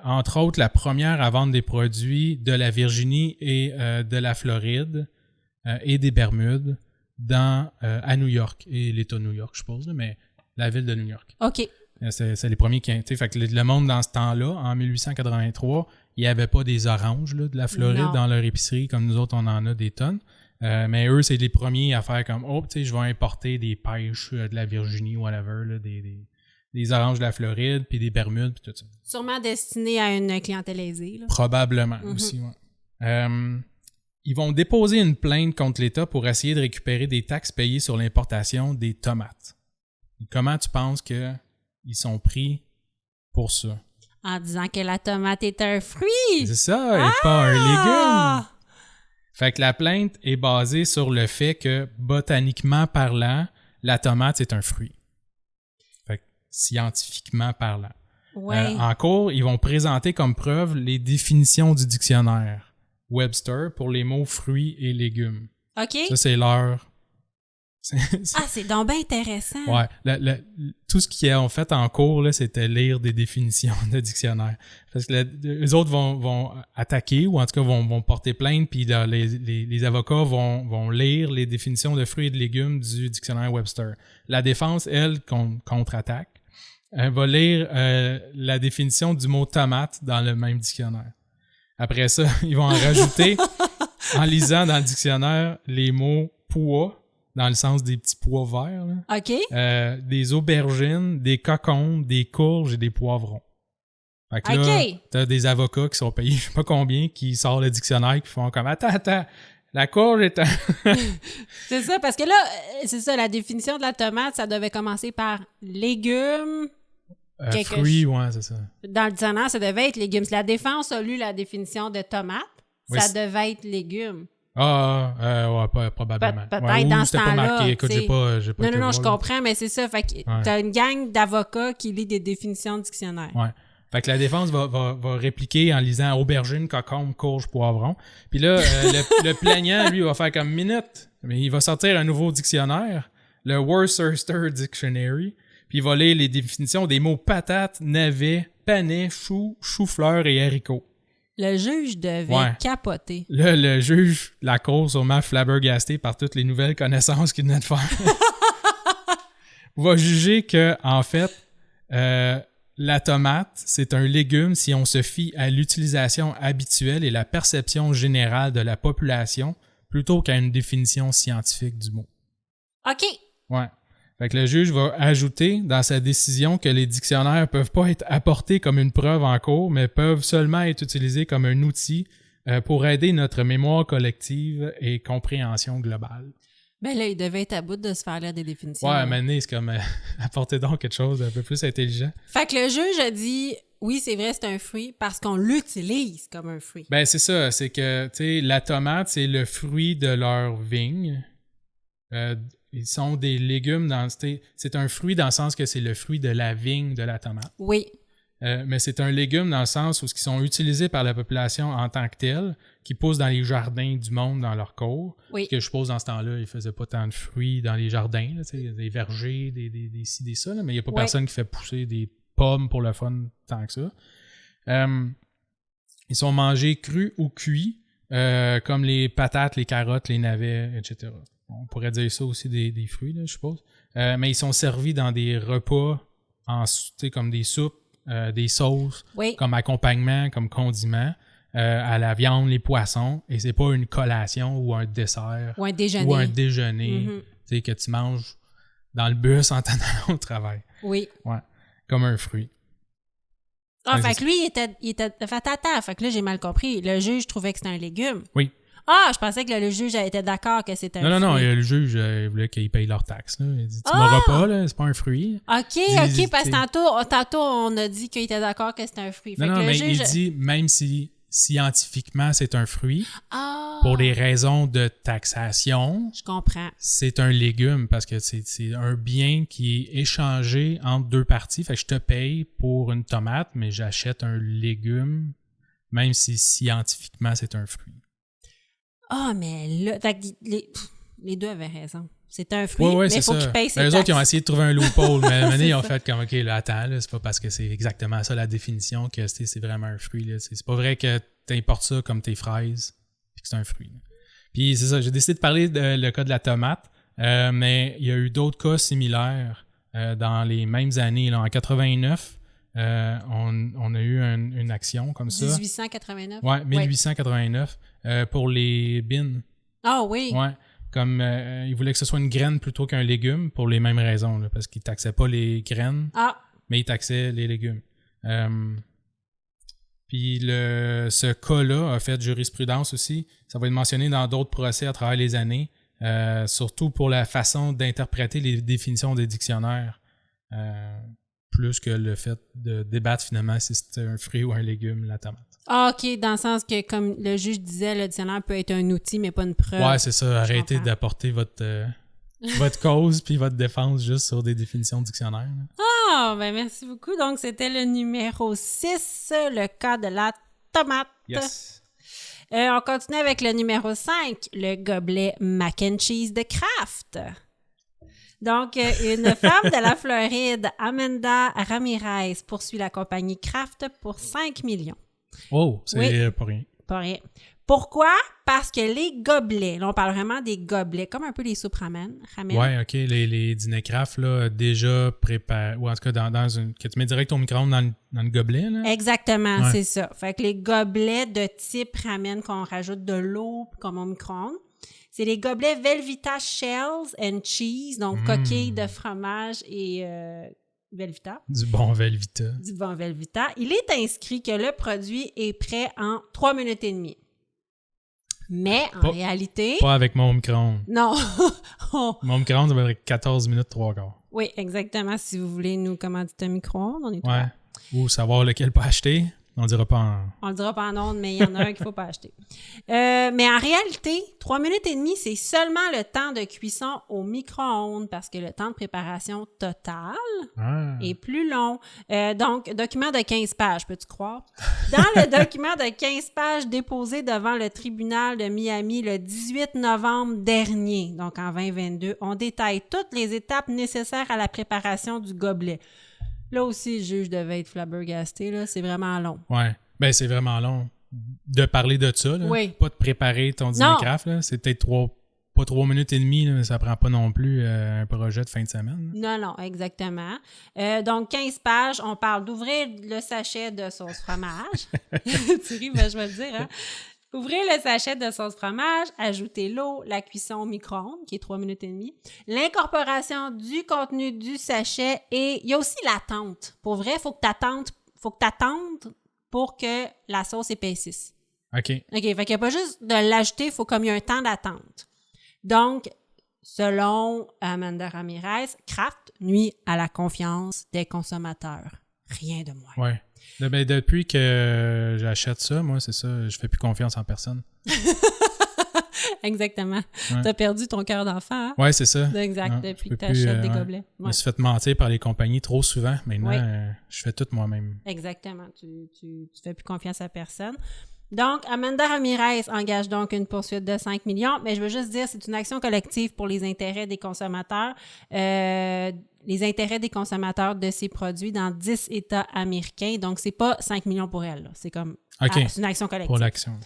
Entre autres, la première à vendre des produits de la Virginie et de la Floride et des Bermudes à New York. Et l'État de New York, je suppose, là, mais la ville de New York. OK. C'est les premiers qui... Fait que le monde, dans ce temps-là, en 1883, il n'y avait pas des oranges là, de la Floride dans leur épicerie, comme nous autres, on en a des tonnes. Mais eux, c'est les premiers à faire comme « Oh, tu sais, je vais importer des pêches de la Virginie, whatever, là, des oranges de la Floride, puis des Bermudes, puis tout ça. » Sûrement destiné à une clientèle aisée. Là. Probablement aussi, ouais. Ils vont déposer une plainte contre l'État pour essayer de récupérer des taxes payées sur l'importation des tomates. Et comment tu penses qu'ils sont pris pour ça? En disant que la tomate est un fruit! C'est ça, et pas un légume! Fait que la plainte est basée sur le fait que, botaniquement parlant, la tomate, c'est un fruit. Fait que, scientifiquement parlant. Ouais. En cours, ils vont présenter comme preuve les définitions du dictionnaire Webster pour les mots fruits et légumes. OK. Ça, c'est leur... c'est donc bien intéressant. Ouais. Tout ce qu'ils ont fait en cours, là, c'était lire des définitions de dictionnaire. Parce que les autres vont attaquer ou en tout cas vont porter plainte, puis les avocats vont lire les définitions de fruits et de légumes du dictionnaire Webster. La défense, elle, contre-attaque. Elle va lire la définition du mot tomate dans le même dictionnaire. Après ça, ils vont en rajouter en lisant dans le dictionnaire les mots pois, dans le sens des petits pois verts. Là. OK. Des aubergines, des cocombes, des courges et des poivrons. Fait que là, t'as des avocats qui sont payés je sais pas combien, qui sortent le dictionnaire et qui font comme « Attends, la courge est un... » C'est ça, parce que là, c'est ça, la définition de la tomate, ça devait commencer par légumes... fruits, ouais, c'est ça. Dans le dictionnaire, ça devait être légumes. Si la défense a lu la définition de tomate, ça devait être légumes. Ouais, probablement. Peut-être dans ce temps-là. Marqué. Écoute, j'ai pas Non, je comprends, mais c'est ça. Fait que t'as une gang d'avocats qui lit des définitions de dictionnaire. Ouais. Fait que la défense va répliquer en lisant aubergine, cocombe, courge, poivron. Puis là, le plaignant, lui, va faire comme minute. Mais il va sortir un nouveau dictionnaire, le Worcester Dictionary. Puis il va lire les définitions des mots patates, navets, panais, chou-fleur et haricots. Le juge devait capoter. Là, le juge, la cour, sûrement flabbergasté par toutes les nouvelles connaissances qu'il venait de faire, va juger que, en fait, la tomate, c'est un légume si on se fie à l'utilisation habituelle et la perception générale de la population plutôt qu'à une définition scientifique du mot. OK. Ouais. Fait que le juge va ajouter dans sa décision que les dictionnaires peuvent pas être apportés comme une preuve en cours, mais peuvent seulement être utilisés comme un outil pour aider notre mémoire collective et compréhension globale. Ben là, il devait être à bout de se faire lire des définitions. Ouais, maintenant, c'est comme apporter donc quelque chose d'un peu plus intelligent. Fait que le juge a dit, oui, c'est vrai, c'est un fruit parce qu'on l'utilise comme un fruit. Ben c'est ça, c'est que, tu sais, la tomate, c'est le fruit de leur vigne. Ils sont des légumes c'est un fruit dans le sens que c'est le fruit de la vigne de la tomate. Oui. Mais c'est un légume dans le sens où ils sont utilisés par la population en tant que tels, qui poussent dans les jardins du monde dans leur cours. Oui. Que je suppose dans ce temps-là, ils ne faisaient pas tant de fruits dans les jardins, là, des vergers, des ci, des ça, là, mais il n'y a pas personne qui fait pousser des pommes pour le fun tant que ça. Ils sont mangés crus ou cuits comme les patates, les carottes, les navets, etc. On pourrait dire ça aussi des fruits, là, je suppose. Mais ils sont servis dans des repas, comme des soupes, des sauces, comme accompagnement, comme condiment, à la viande, les poissons. Et c'est pas une collation ou un dessert. Ou un déjeuner. Que tu manges dans le bus en t'en allant au travail. Oui. Ouais. Comme un fruit. Ah, fait que lui, il était fatata. Fait que là, j'ai mal compris. Le juge trouvait que c'était un légume. Oui. Ah, je pensais que le juge était d'accord que c'était un fruit. Non, le juge il voulait qu'ils payent leurs taxes. Là. Il dit, tu m'auras pas, là, c'est pas un fruit. OK, parce que tantôt, on a dit qu'il était d'accord que c'était un fruit. Fait que mais juge... il dit, même si scientifiquement c'est un fruit, pour des raisons de taxation, je comprends. C'est un légume parce que c'est un bien qui est échangé entre deux parties. Fait que je te paye pour une tomate, mais j'achète un légume, même si scientifiquement c'est un fruit. Ah, mais là, les deux avaient raison. C'est un fruit, mais il faut qu'ils payent ses taxes. Eux autres, ils ont essayé de trouver un loophole, mais à un moment donné, ils ont fait comme, OK, là, attends, là, c'est pas parce que c'est exactement ça la définition que c'est vraiment un fruit. Là. C'est pas vrai que tu importes ça comme tes fraises puis que c'est un fruit. Là. Puis c'est ça, j'ai décidé de parler le cas de la tomate, mais il y a eu d'autres cas similaires dans les mêmes années. Là, en 89, on a eu une action comme ça. 1889? Oui, 1889, pour les bines. Ah oui? Oui. Comme ils voulaient que ce soit une graine plutôt qu'un légume pour les mêmes raisons, là, parce qu'ils ne taxaient pas les graines, mais ils taxaient les légumes. Puis ce cas-là a fait jurisprudence aussi. Ça va être mentionné dans d'autres procès à travers les années, surtout pour la façon d'interpréter les définitions des dictionnaires, plus que le fait de débattre finalement si c'était un fruit ou un légume, la tomate. Ah, OK, dans le sens que, comme le juge disait, le dictionnaire peut être un outil, mais pas une preuve. Ouais, c'est ça. Arrêtez d'apporter votre cause puis votre défense juste sur des définitions de dictionnaire. Ah, ben merci beaucoup. Donc, c'était le numéro 6, le cas de la tomate. Yes. On continue avec le numéro 5, le gobelet mac and cheese de Kraft. Donc, une femme de la Floride, Amanda Ramirez, poursuit la compagnie Kraft pour 5 millions. Oh, c'est pas rien. Pas rien. Pourquoi? Parce que les gobelets, là, on parle vraiment des gobelets, comme un peu les soupes ramen. Ouais, OK. Les dîners Kraft, là, déjà préparés, ou en tout cas, que tu mets direct au micro-ondes dans le gobelet, là? Exactement, c'est ça. Fait que les gobelets de type ramen qu'on rajoute de l'eau comme au micro-ondes, c'est les gobelets Velveeta Shells and Cheese, donc coquilles de fromage et... Velveeta. Du bon Velveeta. Du bon Velveeta. Il est inscrit que le produit est prêt en 3 minutes et demie. Mais en réalité... Pas avec mon micro-ondes. Non. Mon micro-ondes, ça va être 14 minutes 3 quarts. Oui, exactement. Si vous voulez nous commanditer un micro-ondes, on est ouais. Ou savoir lequel pas acheter. On dira pas en... On le dira pas en ondes, mais il y en a un qu'il ne faut pas acheter. Mais en réalité, 3 minutes et demie, c'est seulement le temps de cuisson au micro-ondes parce que le temps de préparation total est plus long. Donc, document de 15 pages, peux-tu croire? Dans le document de 15 pages déposé devant le tribunal de Miami le 18 novembre dernier, donc en 2022, on détaille toutes les étapes nécessaires à la préparation du gobelet. Là aussi, le juge devait être flabbergasté. Là. C'est vraiment long. Oui. Ben c'est vraiment long de parler de ça. Là. Oui. Pas de préparer ton dîner Kraft. Là. C'est peut-être pas 3 minutes et demie, là, mais ça prend pas non plus un projet de fin de semaine. Là. Non, exactement. Donc, 15 pages, on parle d'ouvrir le sachet de sauce fromage. Tu ris, mais je vais le dire. Hein? Ouvrez le sachet de sauce fromage, ajoutez l'eau, la cuisson au micro-ondes, qui est 3 minutes et demie, l'incorporation du contenu du sachet et il y a aussi l'attente. Pour vrai, il faut que tu attendes pour que la sauce épaississe. OK. Fait qu'il n'y a pas juste de l'ajouter, il faut comme il y a un temps d'attente. Donc, selon Amanda Ramirez, Kraft nuit à la confiance des consommateurs. Rien de moins. Ouais. Depuis que j'achète ça, moi, c'est ça, je fais plus confiance en personne. Exactement. Ouais. Tu as perdu ton cœur d'enfant, hein? Oui, c'est ça. Exact, depuis que tu achètes des gobelets. Ouais. Je me suis fait mentir par les compagnies trop souvent. Maintenant, je fais tout moi-même. Exactement. Tu fais plus confiance à personne. Donc, Amanda Ramirez engage donc une poursuite de 5 millions, mais je veux juste dire, c'est une action collective pour les intérêts des consommateurs. Les intérêts des consommateurs de ces produits dans 10 États américains. Donc, c'est pas 5 millions pour elle. Là. C'est comme c'est une action collective. Pour l'action.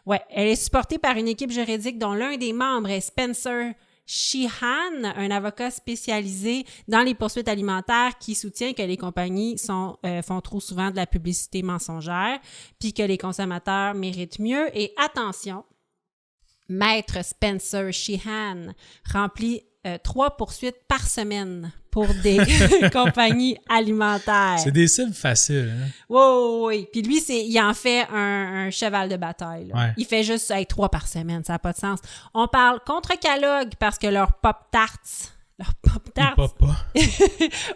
Ouais, elle est supportée par une équipe juridique dont l'un des membres est Spencer Sheehan, un avocat spécialisé dans les poursuites alimentaires qui soutient que les compagnies font trop souvent de la publicité mensongère puis que les consommateurs méritent mieux. Et attention, Maître Spencer Sheehan remplit 3 poursuites par semaine pour des compagnies alimentaires. C'est des cibles faciles. Hein? Oui. Puis lui, il en fait un cheval de bataille. Là. Ouais. Il fait juste 3 par semaine, ça n'a pas de sens. On parle contre Kellogg parce que leurs Pop-Tarts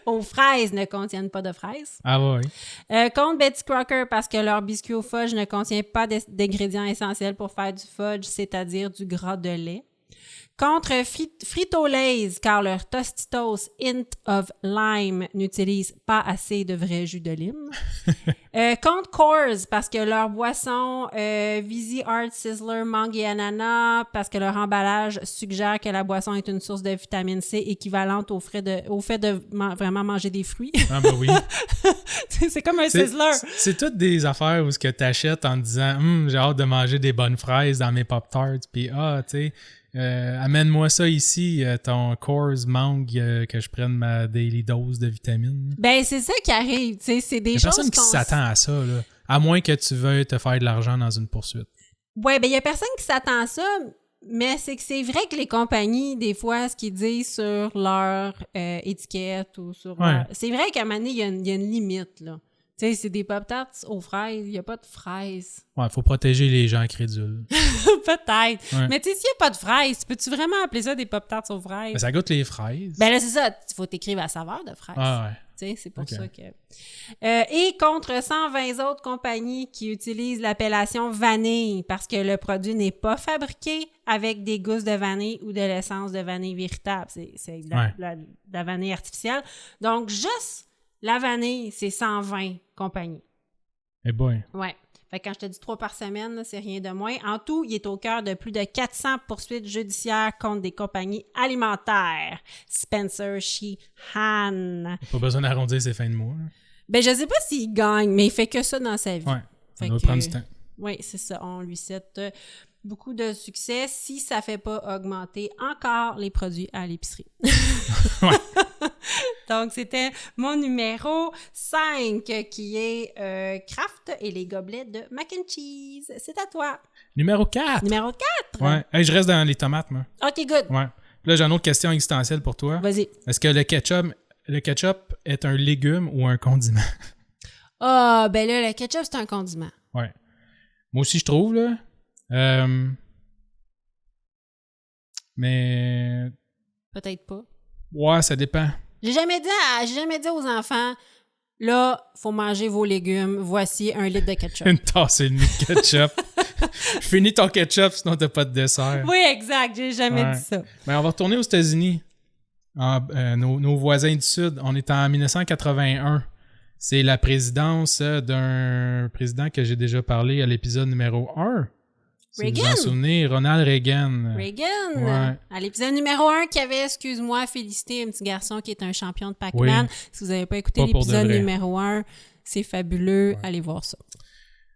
aux fraises ne contiennent pas de fraises. Ah oui. Contre Betty Crocker parce que leur biscuit au fudge ne contient pas d'ingrédients essentiels pour faire du fudge, c'est-à-dire du gras de lait. Contre Frito-Lay's, car leur Tostitos Hint of Lime n'utilise pas assez de vrai jus de lime. Contre Coors, parce que leur boisson Visi Art Sizzler Mangue et Ananas, parce que leur emballage suggère que la boisson est une source de vitamine C équivalente au fait de vraiment manger des fruits. Ah ben oui. C'est comme un Sizzler. C'est toutes des affaires où ce que t'achètes en disant « j'ai hâte de manger des bonnes fraises dans mes Pop-Tarts », puis tu sais... amène-moi ça ici, ton Coors mangue, que je prenne ma daily dose de vitamines. Ben, c'est ça qui arrive, tu sais, c'est des choses personne qui s'attend à ça, là. À moins que tu veuilles te faire de l'argent dans une poursuite. Ouais, ben, il y a personne qui s'attend à ça, mais c'est vrai que les compagnies, des fois, ce qu'ils disent sur leur étiquette ou sur leur... C'est vrai qu'à un moment donné, il y a une limite, là. Tu sais, c'est des Pop-Tarts aux fraises. Il n'y a pas de fraises. Ouais, il faut protéger les gens crédules. Peut-être. Ouais. Mais tu sais, s'il n'y a pas de fraises, peux-tu vraiment appeler ça des Pop-Tarts aux fraises? Mais ça goûte les fraises. Ben là, c'est ça. Il faut t'écrire à saveur de fraises. Ah ouais. Tu sais, c'est pour ça que... et contre 120 autres compagnies qui utilisent l'appellation vanille parce que le produit n'est pas fabriqué avec des gousses de vanille ou de l'essence de vanille véritable. C'est de la vanille artificielle. Donc, juste... La vanille, c'est 120 compagnies. Eh boy. Ouais. Fait que quand je te dis 3 par semaine, là, c'est rien de moins. En tout, il est au cœur de plus de 400 poursuites judiciaires contre des compagnies alimentaires. Spencer Sheehan. Pas besoin d'arrondir ses fins de mois. Hein. Ben, je sais pas s'il gagne, mais il fait que ça dans sa vie. Ouais. Ça doit prendre du temps. Oui, c'est ça. On lui souhaite beaucoup de succès si ça fait pas augmenter encore les produits à l'épicerie. Ouais. Donc, c'était mon numéro 5 qui est Kraft et les gobelets de mac and cheese. C'est à toi. Numéro 4. Numéro 4? Ouais. Hey, je reste dans les tomates, moi. OK, good. Ouais. Puis là, j'ai une autre question existentielle pour toi. Vas-y. Est-ce que le ketchup est un légume ou un condiment? Ah, ben là, le ketchup, c'est un condiment. Ouais. Moi aussi, je trouve, là. Mais... Peut-être pas. Ouais, ça dépend. J'ai jamais dit aux enfants, là, faut manger vos légumes, voici 1 litre de ketchup. Une tasse et demie de ketchup. Finis ton ketchup, sinon t'as pas de dessert. Oui, exact, j'ai jamais dit ça. Mais on va retourner aux États-Unis. Nos voisins du Sud, on est en 1981. C'est la présidence d'un président que j'ai déjà parlé à l'épisode numéro 1. Si Reagan. vous vous en souvenez, Ronald Reagan. Reagan. Ouais. À l'épisode numéro 1 qui avait, excuse-moi, félicité un petit garçon qui est un champion de Pac-Man. Oui. Si vous n'avez pas écouté l'épisode numéro 1, c'est fabuleux. Ouais. Allez voir ça.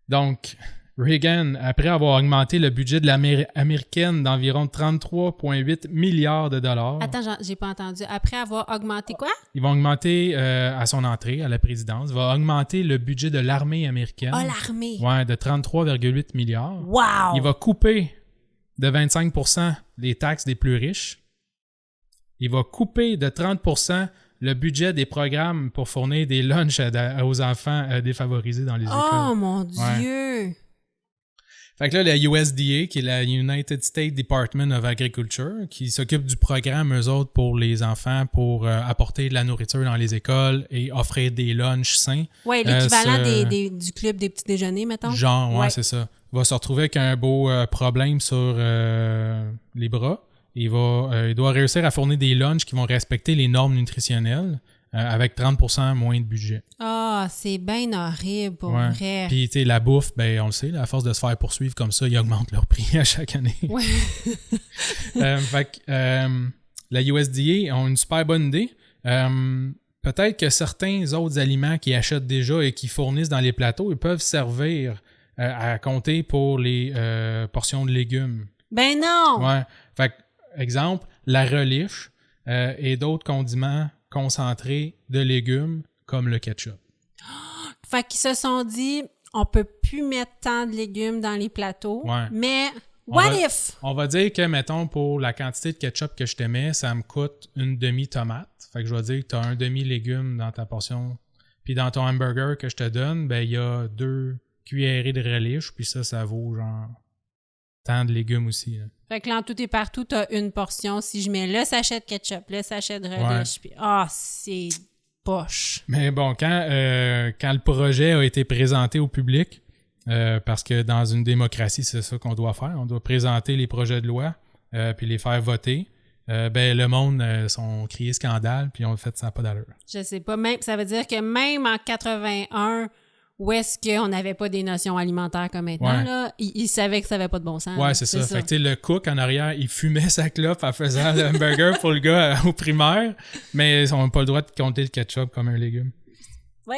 Donc, Reagan, après avoir augmenté le budget de l'américaine d'environ 33,8 milliards de dollars. Attends, j'ai pas entendu. Après avoir augmenté quoi? Ils vont augmenter, à son entrée à la présidence, il va augmenter le budget de l'armée américaine. Ah, l'armée! Ouais, de 33,8 milliards. Wow! Il va couper de 25% les taxes des plus riches. Il va couper de 30% le budget des programmes pour fournir des lunchs aux enfants défavorisés dans les écoles. Oh, mon Dieu! Ouais. Fait que là, la USDA, qui est la United States Department of Agriculture, qui s'occupe du programme, eux autres, pour les enfants, pour apporter de la nourriture dans les écoles et offrir des lunchs sains. Oui, l'équivalent du club des petits déjeuners, mettons. Genre, ouais, c'est ça. Il va se retrouver avec un beau problème sur les bras. Il doit réussir à fournir des lunchs qui vont respecter les normes nutritionnelles. Avec 30% moins de budget. Ah, c'est bien horrible, pour vrai. Puis, tu sais, la bouffe, ben on le sait, à force de se faire poursuivre comme ça, ils augmentent leur prix à chaque année. Ouais. Fait que la USDA ont une super bonne idée. Peut-être que certains autres aliments qu'ils achètent déjà et qu'ils fournissent dans les plateaux, ils peuvent servir à compter pour les portions de légumes. Ben non! Ouais. Fait que, exemple, la relish et d'autres condiments concentrés de légumes comme le ketchup. Fait qu'ils se sont dit, on peut plus mettre tant de légumes dans les plateaux, mais what if? On va dire que, mettons, pour la quantité de ketchup que je te mets, ça me coûte une demi-tomate. Fait que je vais dire que tu as un demi-légume dans ta portion. Puis dans ton hamburger que je te donne, ben il y a 2 cuillerées de relish, puis ça vaut genre tant de légumes aussi. Là. Fait que là, en tout et partout, tu as une portion. Si je mets le sachet de ketchup, le sachet de relish, puis c'est poche. Mais bon, quand le projet a été présenté au public, parce que dans une démocratie, c'est ça qu'on doit faire. On doit présenter les projets de loi puis les faire voter. Ben le monde sont crié scandale puis ont fait ça pas d'allure. Je sais pas. Même, ça veut dire que même en 81, où est-ce qu'on n'avait pas des notions alimentaires comme maintenant, là, ils savaient que ça n'avait pas de bon sens. Ouais, c'est ça. Fait que le cook en arrière, il fumait sa clope en faisant le hamburger pour le gars au primaire, mais ils n'ont pas le droit de compter le ketchup comme un légume. Oui.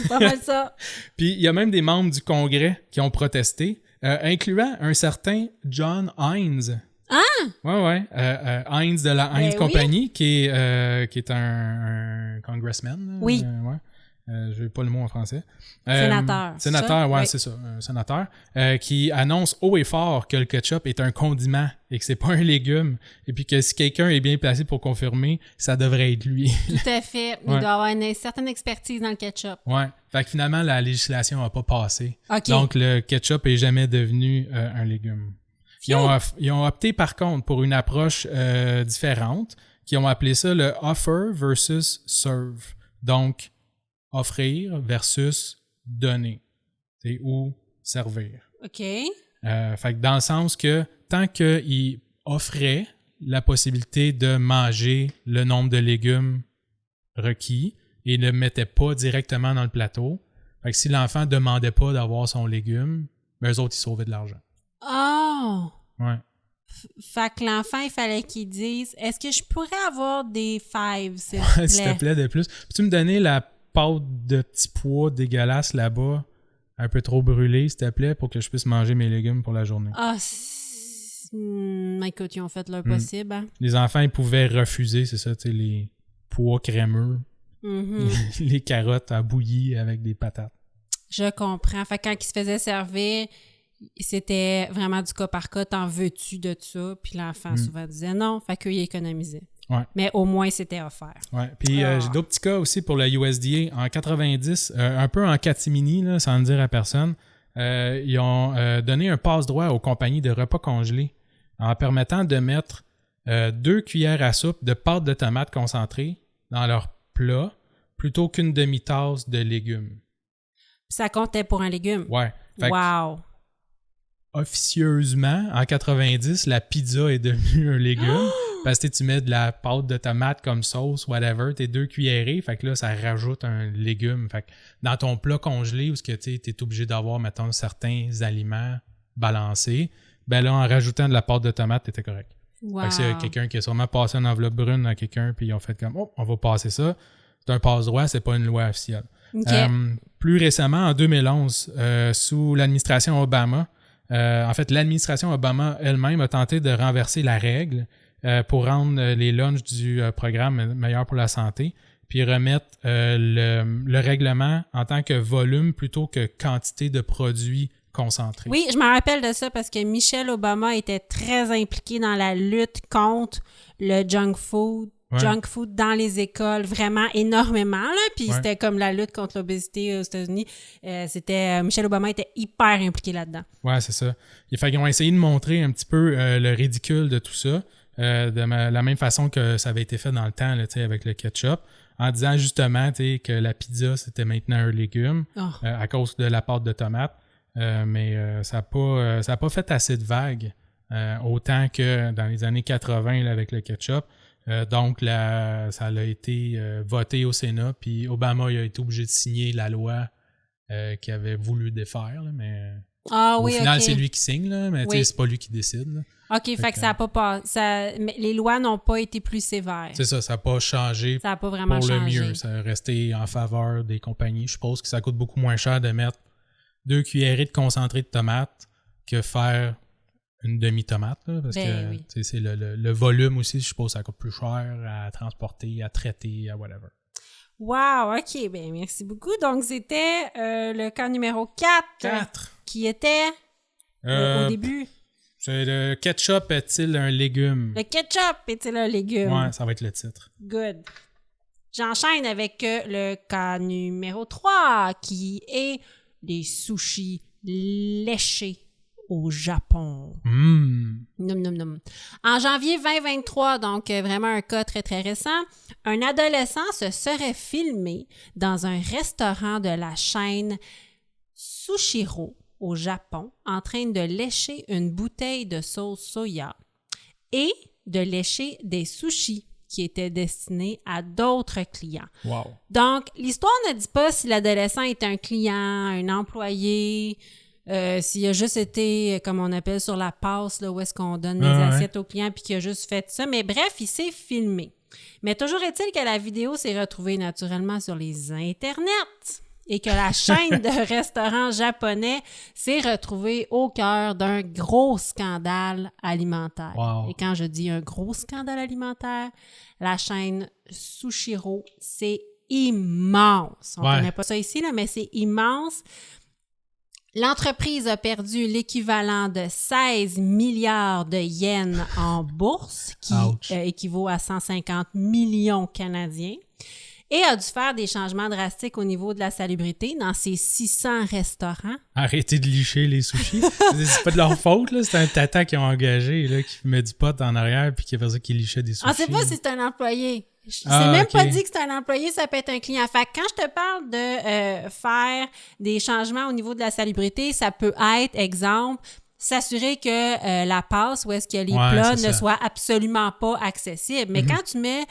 Pas mal ça. Puis il y a même des membres du Congrès qui ont protesté, incluant un certain John Heinz. Ah! Ouais. Heinz de la Heinz Company, qui est un congressman. Là, oui. Je n'ai pas le mot en français. Sénateur. Sénateur, oui, c'est ça. Un sénateur qui annonce haut et fort que le ketchup est un condiment et que c'est pas un légume. Et puis que si quelqu'un est bien placé pour confirmer, ça devrait être lui. Tout à fait. Il doit avoir une certaine expertise dans le ketchup. Ouais. Fait que finalement, la législation n'a pas passé. Okay. Donc, le ketchup n'est jamais devenu un légume. Ils ont opté, par contre, pour une approche différente, qui ont appelé ça le offer versus serve. Donc, offrir versus donner, ou servir. OK. Fait que dans le sens que tant qu'il offrait la possibilité de manger le nombre de légumes requis et ne le mettait pas directement dans le plateau, fait que si l'enfant ne demandait pas d'avoir son légume, ben eux autres, ils sauvaient de l'argent. Oh! Ouais. Fait que l'enfant, il fallait qu'il dise « Est-ce que je pourrais avoir des fives, s'il te plaît? » S'il te plaît, de plus. Peux-tu me donner la pâte de petits pois dégueulasse là-bas, un peu trop brûlée, s'il te plaît, pour que je puisse manger mes légumes pour la journée? Ah, écoute, ils ont fait leur possible. Hein? Les enfants, ils pouvaient refuser, c'est ça, tu sais, les pois crémeux, les carottes à bouillie avec des patates. Je comprends. Fait que quand ils se faisaient servir, c'était vraiment du cas par cas, t'en veux-tu de ça? Puis l'enfant souvent disait non, fait qu'ils économisaient. Ouais. Mais au moins, c'était offert. Ouais. Puis j'ai d'autres petits cas aussi pour la USDA. En 90, un peu en catimini, là, sans le dire à personne, ils ont donné un passe-droit aux compagnies de repas congelés en permettant de mettre 2 cuillères à soupe de pâte de tomate concentrée dans leur plat plutôt qu'une demi-tasse de légumes. Ça comptait pour un légume? Ouais. Fait wow! Officieusement, en 90, la pizza est devenue un légume. Parce que tu mets de la pâte de tomate comme sauce, whatever, t'es 2 cuillerées, fait que là, ça rajoute un légume. Fait que dans ton plat congelé, où tu es obligé d'avoir, mettons, certains aliments balancés, ben là, en rajoutant de la pâte de tomate, t'étais correct. Wow. Fait que c'est quelqu'un qui a sûrement passé une enveloppe brune à quelqu'un, puis ils ont fait comme, oh, on va passer ça. C'est un passe-droit, c'est pas une loi officielle. Okay. Plus récemment, en 2011, sous l'administration Obama, en fait, l'administration Obama elle-même a tenté de renverser la règle pour rendre les lunchs du programme meilleurs pour la santé, puis remettre le règlement en tant que volume plutôt que quantité de produits concentrés. Oui, je me rappelle de ça parce que Michelle Obama était très impliquée dans la lutte contre le junk food. Ouais. Junk food dans les écoles, vraiment énormément, là. Puis c'était comme la lutte contre l'obésité aux États-Unis. Michelle Obama était hyper impliquée là-dedans. Ouais, c'est ça. Ils ont essayé de montrer un petit peu le ridicule de tout ça, de la même façon que ça avait été fait dans le temps, là, avec le ketchup, en disant justement que la pizza, c'était maintenant un légume à cause de la pâte de tomate. Mais ça n'a pas fait assez de vagues, autant que dans les années 80 là, avec le ketchup. Donc, ça a été voté au Sénat, puis Obama il a été obligé de signer la loi qu'il avait voulu défaire. Là, mais au final, c'est lui qui signe, là, mais c'est pas lui qui décide. Là. OK, fait que ça n'a pas mais les lois n'ont pas été plus sévères. C'est ça n'a pas changé. Ça n'a pas vraiment pour changé. Le mieux. Ça a resté en faveur des compagnies. Je suppose que ça coûte beaucoup moins cher de mettre 2 cuillerées de concentré de tomate que faire une demi-tomate, là, parce que oui. C'est le volume aussi, je suppose, ça coûte plus cher à transporter, à traiter, à whatever. Wow, OK. Ben merci beaucoup. Donc, c'était le cas numéro 4. Qui était au début. C'est le ketchup est-il un légume? Le ketchup est-il un légume? Ouais, ça va être le titre. Good. J'enchaîne avec le cas numéro 3, qui est les sushis léchés au Japon. Nom, nom, nom. En janvier 2023, donc vraiment un cas très, très récent, un adolescent se serait filmé dans un restaurant de la chaîne Sushiro au Japon en train de lécher une bouteille de sauce soya et de lécher des sushis qui étaient destinés à d'autres clients. Wow. Donc, l'histoire ne dit pas si l'adolescent est un client, un employé, s'il a juste été, comme on appelle, sur la passe, là, où est-ce qu'on donne les assiettes aux clients, puis qu'il a juste fait ça. Mais bref, il s'est filmé. Mais toujours est-il que la vidéo s'est retrouvée naturellement sur les internets et que la chaîne de restaurants japonais s'est retrouvée au cœur d'un gros scandale alimentaire. Wow. Et quand je dis un gros scandale alimentaire, la chaîne Sushiro, c'est immense. On ne connaît pas ça ici, là, mais c'est immense. L'entreprise a perdu l'équivalent de 16 milliards de yens en bourse, qui équivaut à 150 millions canadiens, et a dû faire des changements drastiques au niveau de la salubrité dans ses 600 restaurants. Arrêtez de licher les sushis. C'est pas de leur faute, là. C'est un tata qu'ils ont engagé, là, qui met du pot en arrière puis qui a fait ça, qui lichait des sushis. On sait pas si c'est un employé. C'est même pas dit que c'est un employé, ça peut être un client. Fait que quand je te parle de faire des changements au niveau de la salubrité, ça peut être, exemple, s'assurer que la passe où est-ce que les plats ne soient absolument pas accessibles. Mais quand tu mets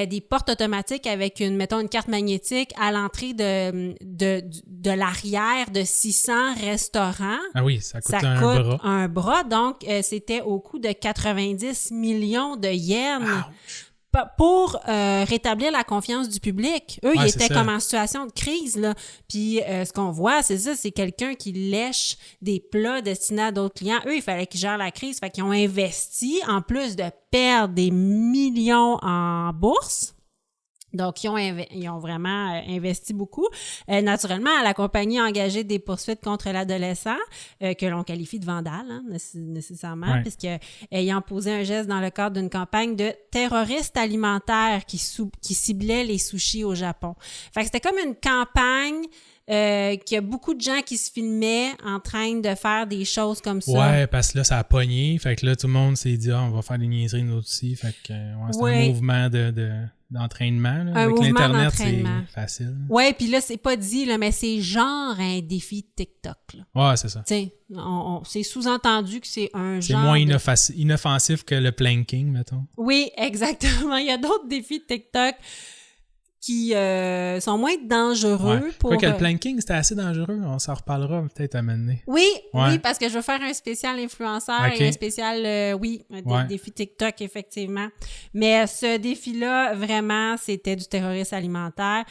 des portes automatiques avec mettons une carte magnétique à l'entrée de l'arrière de 600 restaurants, ah oui, ça coûte un bras. Donc, c'était au coût de 90 millions de yens. Ouch. Pour rétablir la confiance du public. Eux, ils étaient comme en situation de crise, là. Puis ce qu'on voit, c'est ça, c'est quelqu'un qui lèche des plats destinés à d'autres clients. Eux, il fallait qu'ils gèrent la crise. Fait qu'ils ont investi, en plus de perdre des millions en bourse. Donc, ils ont vraiment investi beaucoup. Naturellement, la compagnie a engagé des poursuites contre l'adolescent, que l'on qualifie de vandale, hein, nécessairement, puisque ayant posé un geste dans le cadre d'une campagne de terroristes alimentaires qui ciblait les sushis au Japon. Fait que c'était comme une campagne qu'il y a beaucoup de gens qui se filmaient en train de faire des choses comme ça. Ouais, parce que là, ça a pogné. Fait que là, tout le monde s'est dit, on va faire des niaiseries nous aussi. Fait que c'est un mouvement d'entraînement. Là. Avec l'Internet, c'est facile. Ouais, puis là, c'est pas dit, là, mais c'est genre un défi TikTok. Là. Ouais, c'est ça. Tu sais, c'est sous-entendu que c'est un genre... C'est moins inoffensif que le planking, mettons. Oui, exactement. Il y a d'autres défis TikTok qui sont moins dangereux. Ouais. Pour que le planking, c'était assez dangereux. On s'en reparlera peut-être à mener. Oui, parce que je veux faire un spécial influenceur et un spécial, défi TikTok, effectivement. Mais ce défi-là, vraiment, c'était du terrorisme alimentaire.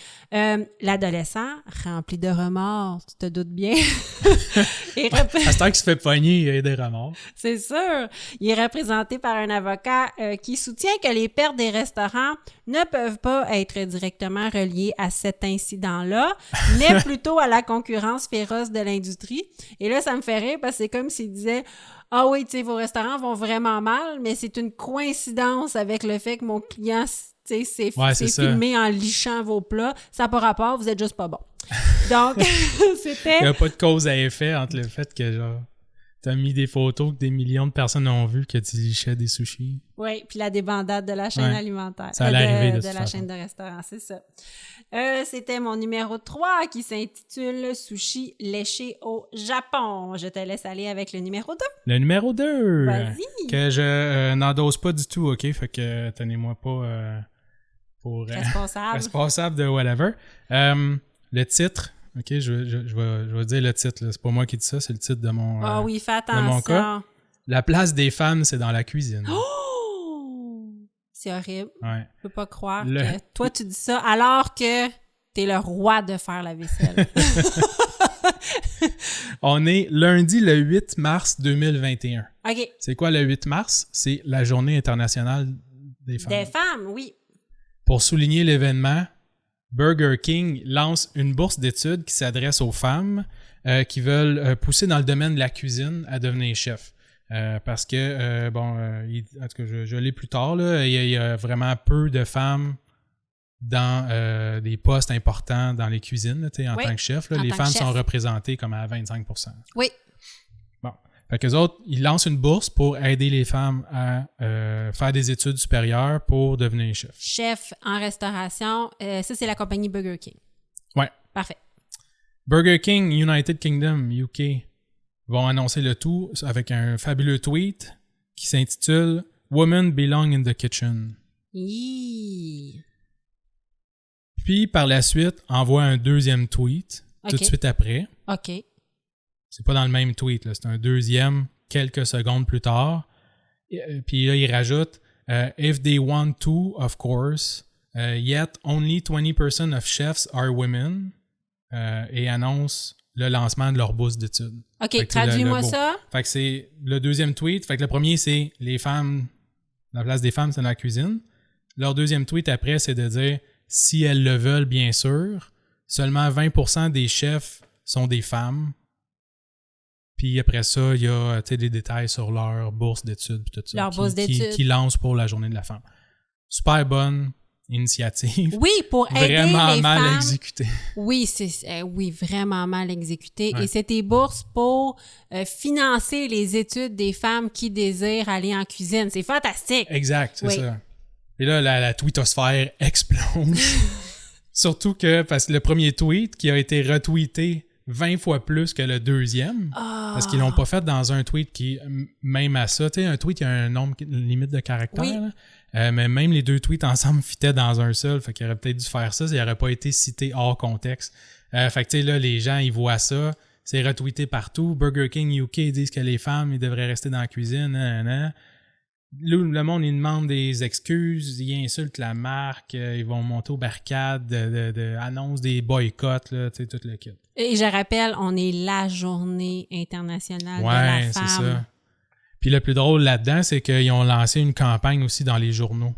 L'adolescent, rempli de remords, tu te doutes bien. À ce temps qu'il se fait pogner, il y a des remords. C'est sûr. Il est représenté par un avocat qui soutient que les pertes des restaurants ne peuvent pas être directement reliées à cet incident-là, mais plutôt à la concurrence féroce de l'industrie. Et là, ça me fait rire parce que c'est comme s'il disait « Ah oui, tu sais, vos restaurants vont vraiment mal, mais c'est une coïncidence avec le fait que mon client s'est filmé en lichant vos plats. Ça n'a pas rapport, vous êtes juste pas bon. » Donc, c'était... Il n'y a pas de cause à effet entre le fait que, genre, t'as mis des photos que des millions de personnes ont vues que tu lichais des sushis. Oui, puis la débandade de la chaîne alimentaire. Ça allait arriver de la chaîne de restaurants, c'est ça. C'était mon numéro 3 qui s'intitule « Sushi léché au Japon ». Je te laisse aller avec le numéro 2. Le numéro 2! Vas-y! Que je n'endosse pas du tout, OK? Fait que tenez-moi pas pour... responsable de whatever. Le titre... OK, je vais dire le titre. Là. C'est pas moi qui dis ça, c'est le titre de mon Ah oui, fais attention. De mon cas. La place des femmes, c'est dans la cuisine. Oh! C'est horrible. Ouais. Je peux pas croire que toi, tu dis ça alors que t'es le roi de faire la vaisselle. On est lundi le 8 mars 2021. OK. C'est quoi le 8 mars? C'est la Journée internationale des femmes. Des femmes, oui. Pour souligner l'événement, Burger King lance une bourse d'études qui s'adresse aux femmes qui veulent pousser dans le domaine de la cuisine à devenir chef. Parce que, en tout cas, je l'ai plus tard, là, il y a vraiment peu de femmes dans des postes importants dans les cuisines, là, en tant que chef. Là, les femmes sont représentées comme à 25%. Oui. Bon. Fait qu'eux autres, ils lancent une bourse pour aider les femmes à faire des études supérieures pour devenir chef. Chef en restauration, ça, c'est la compagnie Burger King. Ouais. Parfait. Burger King, United Kingdom, UK, vont annoncer le tout avec un fabuleux tweet qui s'intitule « Women belong in the kitchen ». Puis, par la suite, envoie un deuxième tweet tout de suite après. OK. C'est pas dans le même tweet, là, c'est un deuxième quelques secondes plus tard. Puis là, il rajoute If they want to, of course, yet only 20% of chefs are women. Et annonce le lancement de leur bourse d'études. OK, traduis-moi ça. Fait que c'est le deuxième tweet. Fait que le premier, c'est les femmes, la place des femmes, c'est dans la cuisine. Leur deuxième tweet après, c'est de dire si elles le veulent, bien sûr, seulement 20% des chefs sont des femmes. Puis après ça, il y a des détails sur leur bourse d'études et tout ça. Leur bourse d'études. Qui lance pour la Journée de la femme. Super bonne initiative. Oui, pour aider vraiment les mal femmes. Exécutée. Oui, oui, vraiment mal exécutée. Ouais. Et c'est des bourses pour financer les études des femmes qui désirent aller en cuisine. C'est fantastique. Exact, c'est ça. Et là, la tweetosphère explose. Surtout que, parce que le premier tweet qui a été retweeté 20 fois plus que le deuxième, parce qu'ils l'ont pas fait dans un tweet qui, même à ça, tu sais, un tweet, il y a un nombre, une limite de caractères, là. Mais même les deux tweets ensemble fitaient dans un seul, fait qu'il aurait peut-être dû faire ça, ça n'aurait pas été cité hors contexte. Fait que tu sais, là, les gens, ils voient ça, c'est retweeté partout. Burger King UK disent que les femmes, ils devraient rester dans la cuisine, Le monde, il demande des excuses, ils insultent la marque, ils vont monter aux barricades, annoncent des boycotts, là, tu sais, tout le kit. Et je rappelle, on est la journée internationale de la femme. Ouais, c'est ça. Puis le plus drôle là-dedans, c'est qu'ils ont lancé une campagne aussi dans les journaux.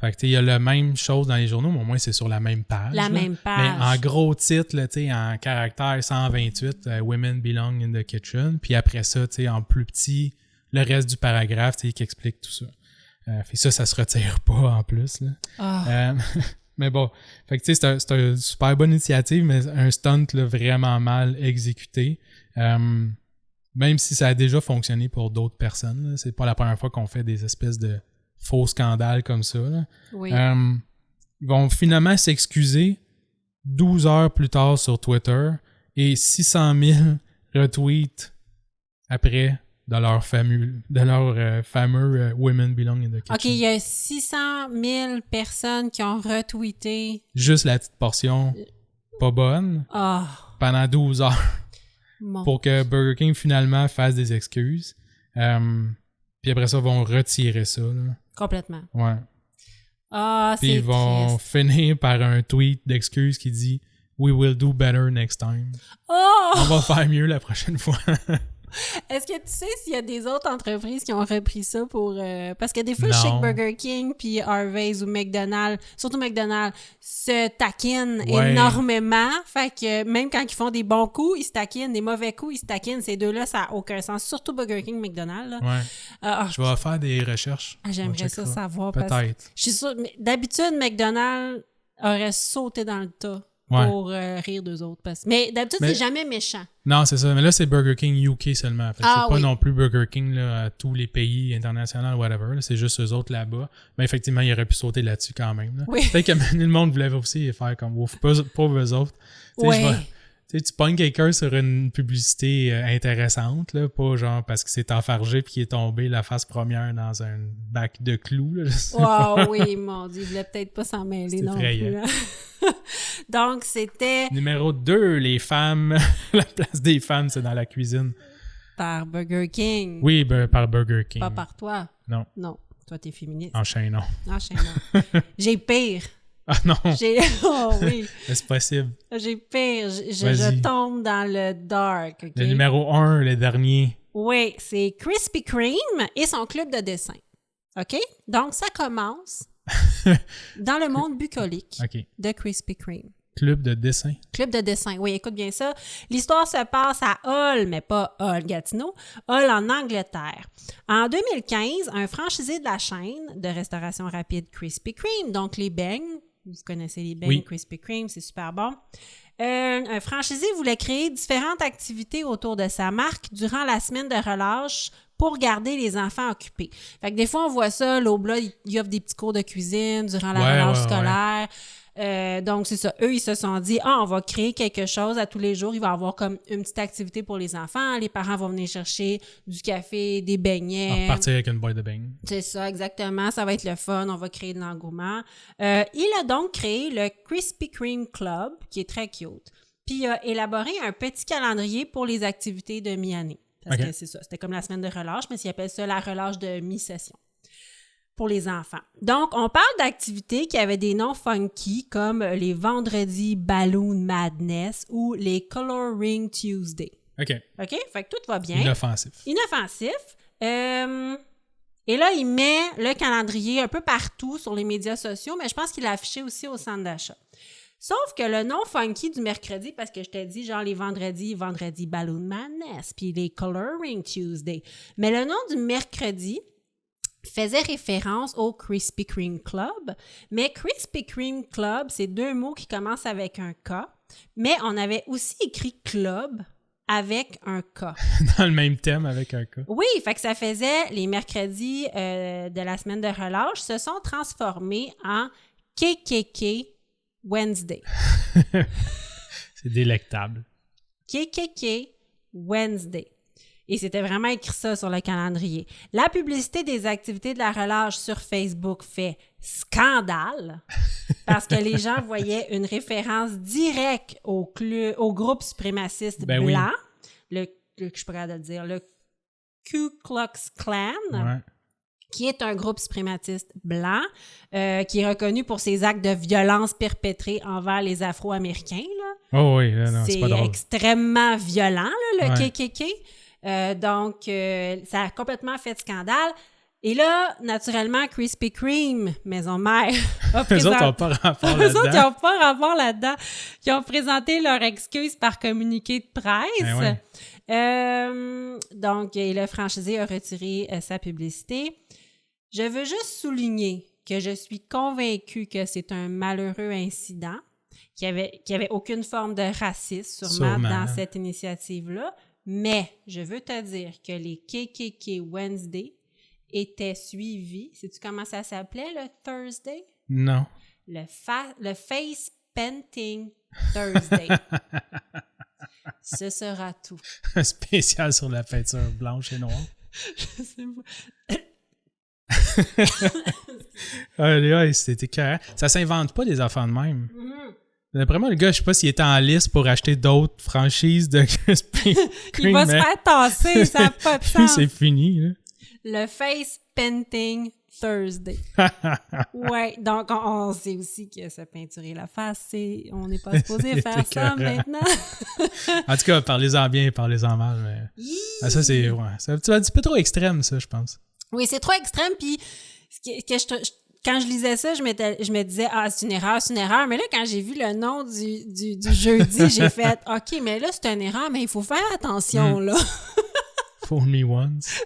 Fait que, tu sais, il y a la même chose dans les journaux, mais au moins, c'est sur la même page. Même page. Mais en gros titre, là, tu sais, en caractère 128, Women belong in the kitchen. Puis après ça, tu sais, en plus petit, le reste du paragraphe, tu sais, qui explique tout ça. Fait ça se retire pas en plus, là. Mais bon, fait que tu sais, c'est une super bonne initiative, mais un stunt là, vraiment mal exécuté. Même si ça a déjà fonctionné pour d'autres personnes, là, c'est pas la première fois qu'on fait des espèces de faux scandales comme ça. Là. Oui. Ils vont finalement s'excuser 12 heures plus tard sur Twitter et 600 000 retweets après de leur fameux Women Belong in the Kitchen. OK, il y a 600 000 personnes qui ont retweeté. Juste la petite portion pas bonne pendant 12 heures pour que Burger King finalement fasse des excuses. Puis après ça, ils vont retirer ça. Là. Complètement. Ouais. C'est Puis ils vont finir par un tweet d'excuses qui dit « We will do better next time ». On va faire mieux la prochaine fois. Est-ce que tu sais s'il y a des autres entreprises qui ont repris ça pour... parce que des fois, je sais que Burger King puis Harvey's ou McDonald's, surtout McDonald's, se taquinent énormément. Fait que même quand ils font des bons coups, ils se taquinent. Des mauvais coups, ils se taquinent. Ces deux-là, ça n'a aucun sens. Surtout Burger King, McDonald's. Là. Ouais. Je vais faire des recherches. J'aimerais ça savoir. Peut-être. Je suis sûre... D'habitude, McDonald's aurait sauté dans le tas. Pour rire d'eux autres. Mais d'habitude, c'est jamais méchant. Non, c'est ça. Mais là, c'est Burger King UK seulement. C'est pas non plus Burger King là, à tous les pays internationaux, whatever. Là, c'est juste eux autres là-bas. Mais effectivement, ils auraient pu sauter là-dessus quand même. Là. Oui. Peut-être que le monde voulait aussi faire comme ouf. Pauvres eux autres. Tu pognes quelqu'un sur une publicité intéressante, là, pas genre parce que c'est enfargé puis qu'il est tombé la face première dans un bac de clous. Là, oui, mon Dieu, il voulait peut-être pas s'en mêler non plus. Hein? Donc, c'était... Numéro 2, les femmes. La place des femmes, c'est dans la cuisine. Par Burger King. Oui, par Burger King. Pas par toi. Non. Non, toi, t'es féministe. Enchaînons. J'ai pire. Ah non! Oh oui! C'est possible. J'ai pire. Je tombe dans le dark. Okay? Le numéro 1, le dernier. Oui, c'est Krispy Kreme et son club de dessin. OK? Donc, ça commence dans le monde bucolique de Krispy Kreme. Club de dessin. Club de dessin, oui, écoute bien ça. L'histoire se passe à Hull, mais pas Hull, Gatineau, Hull en Angleterre. En 2015, un franchisé de la chaîne de restauration rapide Krispy Kreme, donc les beignes, vous connaissez les beignes Krispy Kreme, c'est super bon. Un franchisé voulait créer différentes activités autour de sa marque durant la semaine de relâche pour garder les enfants occupés. Fait que des fois, on voit ça, l'Aubla, il offre des petits cours de cuisine durant la relâche scolaire. Donc, c'est ça. Eux, ils se sont dit, on va créer quelque chose à tous les jours. Il va y avoir comme une petite activité pour les enfants. Les parents vont venir chercher du café, des beignets. On va repartir avec une boîte de beignes. C'est ça, exactement. Ça va être le fun. On va créer de l'engouement. Il a donc créé le Krispy Kreme Club, qui est très cute. Puis, il a élaboré un petit calendrier pour les activités de mi-année. Parce que c'est ça. C'était comme la semaine de relâche, mais ils appellent ça la relâche de mi-session pour les enfants. Donc, on parle d'activités qui avaient des noms funky comme les vendredis Balloon Madness ou les Coloring Tuesday. OK. Fait que tout va bien. Inoffensif. Et là, il met le calendrier un peu partout sur les médias sociaux, mais je pense qu'il l'a affiché aussi au centre d'achat. Sauf que le nom funky du mercredi, parce que je t'ai dit, genre les vendredis Balloon Madness, puis les Coloring Tuesday. Mais le nom du mercredi faisait référence au Krispy Kreme Club. Mais Krispy Kreme Club, c'est deux mots qui commencent avec un K. Mais on avait aussi écrit club avec un K. Dans le même thème avec un K. Oui, fait que ça faisait les mercredis de la semaine de relâche se sont transformés en KKK Wednesday. C'est délectable. KKK Wednesday. Et c'était vraiment écrit ça sur le calendrier. La publicité des activités de la relâche sur Facebook fait scandale parce que les gens voyaient une référence directe au groupe suprémaciste blanc, je pourrais le dire, le Ku Klux Klan, qui est un groupe suprématiste blanc, qui est reconnu pour ses actes de violence perpétrés envers les Afro-Américains. Là. Oh oui, non, c'est pas drôle. Extrêmement violent, là, le KKK. Donc, ça a complètement fait scandale. Et là, naturellement, Krispy Kreme, maison mère, Eux autres n'ont pas rapport là-dedans. Eux autres, ils n'ont pas rapport là-dedans. Ils ont présenté leur excuse par communiqué de presse. Donc, le franchisé a retiré sa publicité. Je veux juste souligner que je suis convaincue que c'est un malheureux incident, qu'il y avait aucune forme de racisme sûrement dans cette initiative-là. Mais je veux te dire que les KKK Wednesday étaient suivis. Sais-tu comment ça s'appelait, le Thursday? Non. Le Face Painting Thursday. Ce sera tout. Un spécial sur la peinture blanche et noire. Je sais pas. C'était carré. Ça s'invente pas des affaires de même. D'après moi, le gars, je sais pas s'il était en liste pour acheter d'autres franchises de Krispy Kreme. Il va se faire tasser, ça n'a pas de sens. C'est fini, là. Le Face Painting Thursday. Ouais, donc on sait aussi que se peinturer la face, on n'est pas supposé faire ça maintenant. En tout cas, parlez-en bien, parlez-en mal. Mais... ça, c'est un petit peu trop extrême, ça, je pense. Oui, c'est trop extrême, puis quand je lisais ça, je me disais, c'est une erreur. Mais là, quand j'ai vu le nom du jeudi, j'ai fait, OK, mais là, c'est une erreur, mais il faut faire attention, là. Fool me once.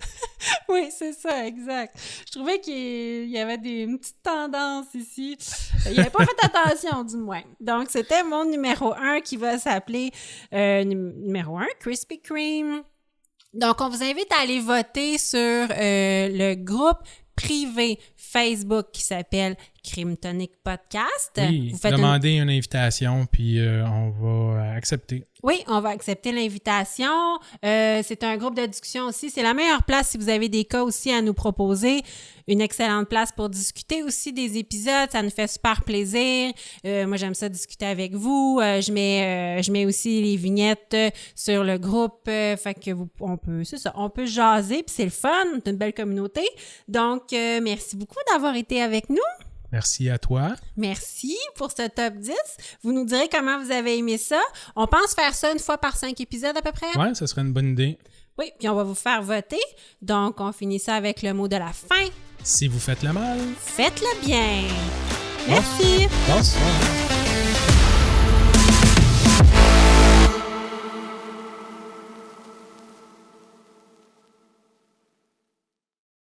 Oui, c'est ça, exact. Je trouvais qu'il y avait une petite tendance ici. Il n'avait pas fait attention, du moins. Donc, c'était mon numéro 1 qui va s'appeler numéro 1, Krispy Kreme. Donc, on vous invite à aller voter sur le groupe privé Facebook qui s'appelle Crime Tonic Podcast. Oui, demandez une invitation, puis on va accepter. Oui, on va accepter l'invitation. C'est un groupe de discussion aussi. C'est la meilleure place si vous avez des cas aussi à nous proposer. Une excellente place pour discuter aussi des épisodes. Ça nous fait super plaisir. Moi, j'aime ça discuter avec vous. Je mets aussi les vignettes sur le groupe. Fait que on peut jaser, puis c'est le fun. C'est une belle communauté. Donc, merci beaucoup d'avoir été avec nous. Merci à toi. Merci pour ce top 10. Vous nous direz comment vous avez aimé ça. On pense faire ça une fois par 5 épisodes à peu près? Ouais, ça serait une bonne idée. Oui, puis on va vous faire voter. Donc, on finit ça avec le mot de la fin. Si vous faites le mal, Faites-le bien. Merci. Bonsoir.